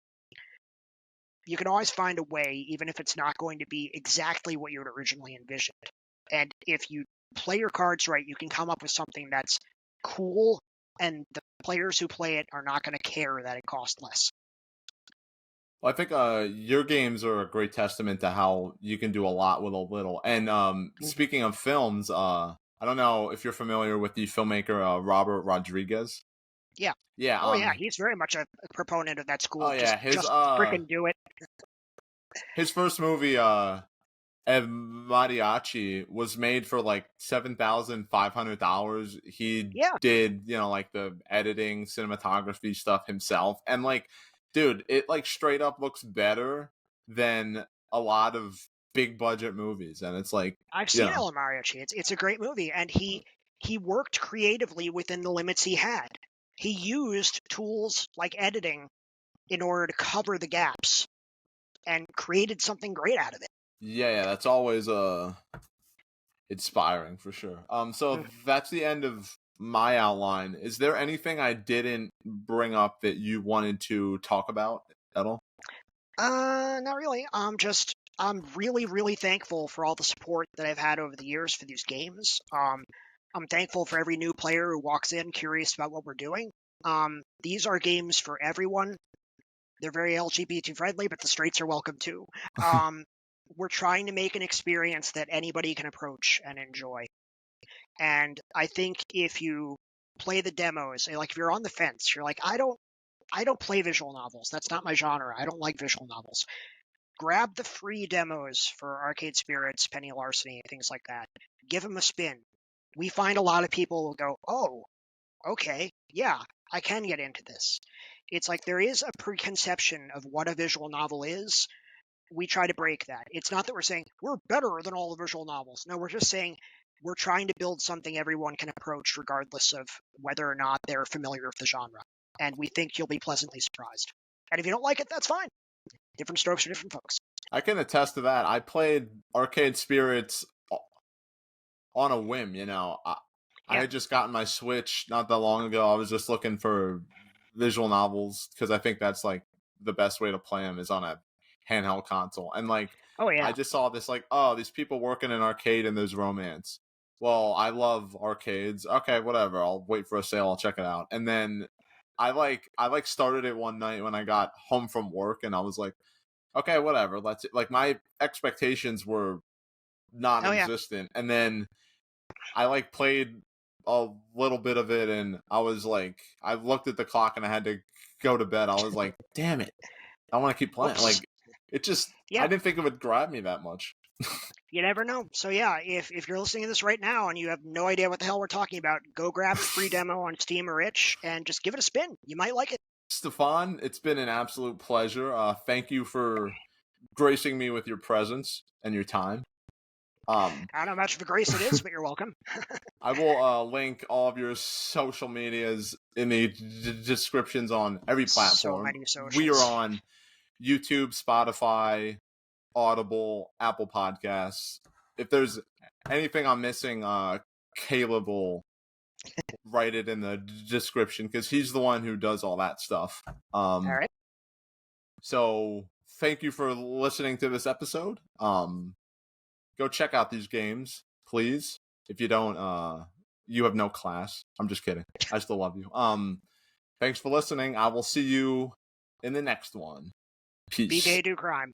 You can always find a way, even if it's not going to be exactly what you had originally envisioned. And if you play your cards right, you can come up with something that's cool, and the players who play it are not going to care that it costs less. Well, I think your games are a great testament to how you can do a lot with a little. And speaking of films, I don't know if you're familiar with the filmmaker Robert Rodriguez. Yeah. Yeah. Oh, yeah. He's very much a proponent of that Oh school. yeah. Just frickin' do it. His first movie, Ed Mariachi, was made for like $7,500. He Yeah. did, like the editing, cinematography stuff himself, and like, dude, it like straight up looks better than a lot of big budget movies, and it's like, I've seen El Mariachi. It's a great movie, and he worked creatively within the limits he had. He used tools like editing in order to cover the gaps and created something great out of it. yeah, that's always inspiring for sure. So that's the end of my outline. Is there anything I didn't bring up that you wanted to talk about at all? Not really. I'm really, really thankful for all the support that I've had over the years for these games. I'm thankful for every new player who walks in curious about what we're doing. These are games for everyone. They're very LGBT friendly, but the straights are welcome too. We're trying to make an experience that anybody can approach and enjoy. And I think if you play the demos, like if you're on the fence, you're like, I don't play visual novels. That's not my genre. I don't like visual novels. Grab the free demos for Arcade Spirits, Penny Larceny, things like that. Give them a spin. We find a lot of people will go, oh, okay, yeah, I can get into this. It's like there is a preconception of what a visual novel is. We try to break that. It's not that we're saying we're better than all the visual novels. No, we're just saying we're trying to build something everyone can approach regardless of whether or not they're familiar with the genre. And we think you'll be pleasantly surprised. And if you don't like it, that's fine. Different strokes for different folks. I can attest to that. I played Arcade Spirits on a whim, you know. I had just gotten my Switch not that long ago. I was just looking for visual novels because I think that's like the best way to play them is on a handheld console. And like, Oh yeah. I just saw this like, oh, these people working in arcade and there's romance. Well, I love arcades. Okay, whatever. I'll wait for a sale. I'll check it out. And then I started it one night when I got home from work, and I was like, okay, whatever. Let's like my expectations were Oh yeah. non-existent, and then I like played a little bit of it, and I was like, I looked at the clock and I had to go to bed. I was like, damn it, I want to keep playing. Whoops. Like, it just, Yeah. I didn't think it would grab me that much. You never know. So yeah, if you're listening to this right now and you have no idea what the hell we're talking about, go grab a free demo on Steam or itch and just give it a spin. You might like it. Stefan, it's been an absolute pleasure. Thank you for gracing me with your presence and your time. I don't know how much of a grace it is, but you're welcome. I will link all of your social medias in the descriptions on every platform. So many socials. We are on YouTube, Spotify, Audible, Apple Podcasts. If there's anything I'm missing, Caleb will write it in the description because he's the one who does all that stuff. All right. So thank you for listening to this episode. Go check out these games, please. If you don't, you have no class. I'm just kidding. I still love you. Thanks for listening. I will see you in the next one. Peace. Be gay, do crime.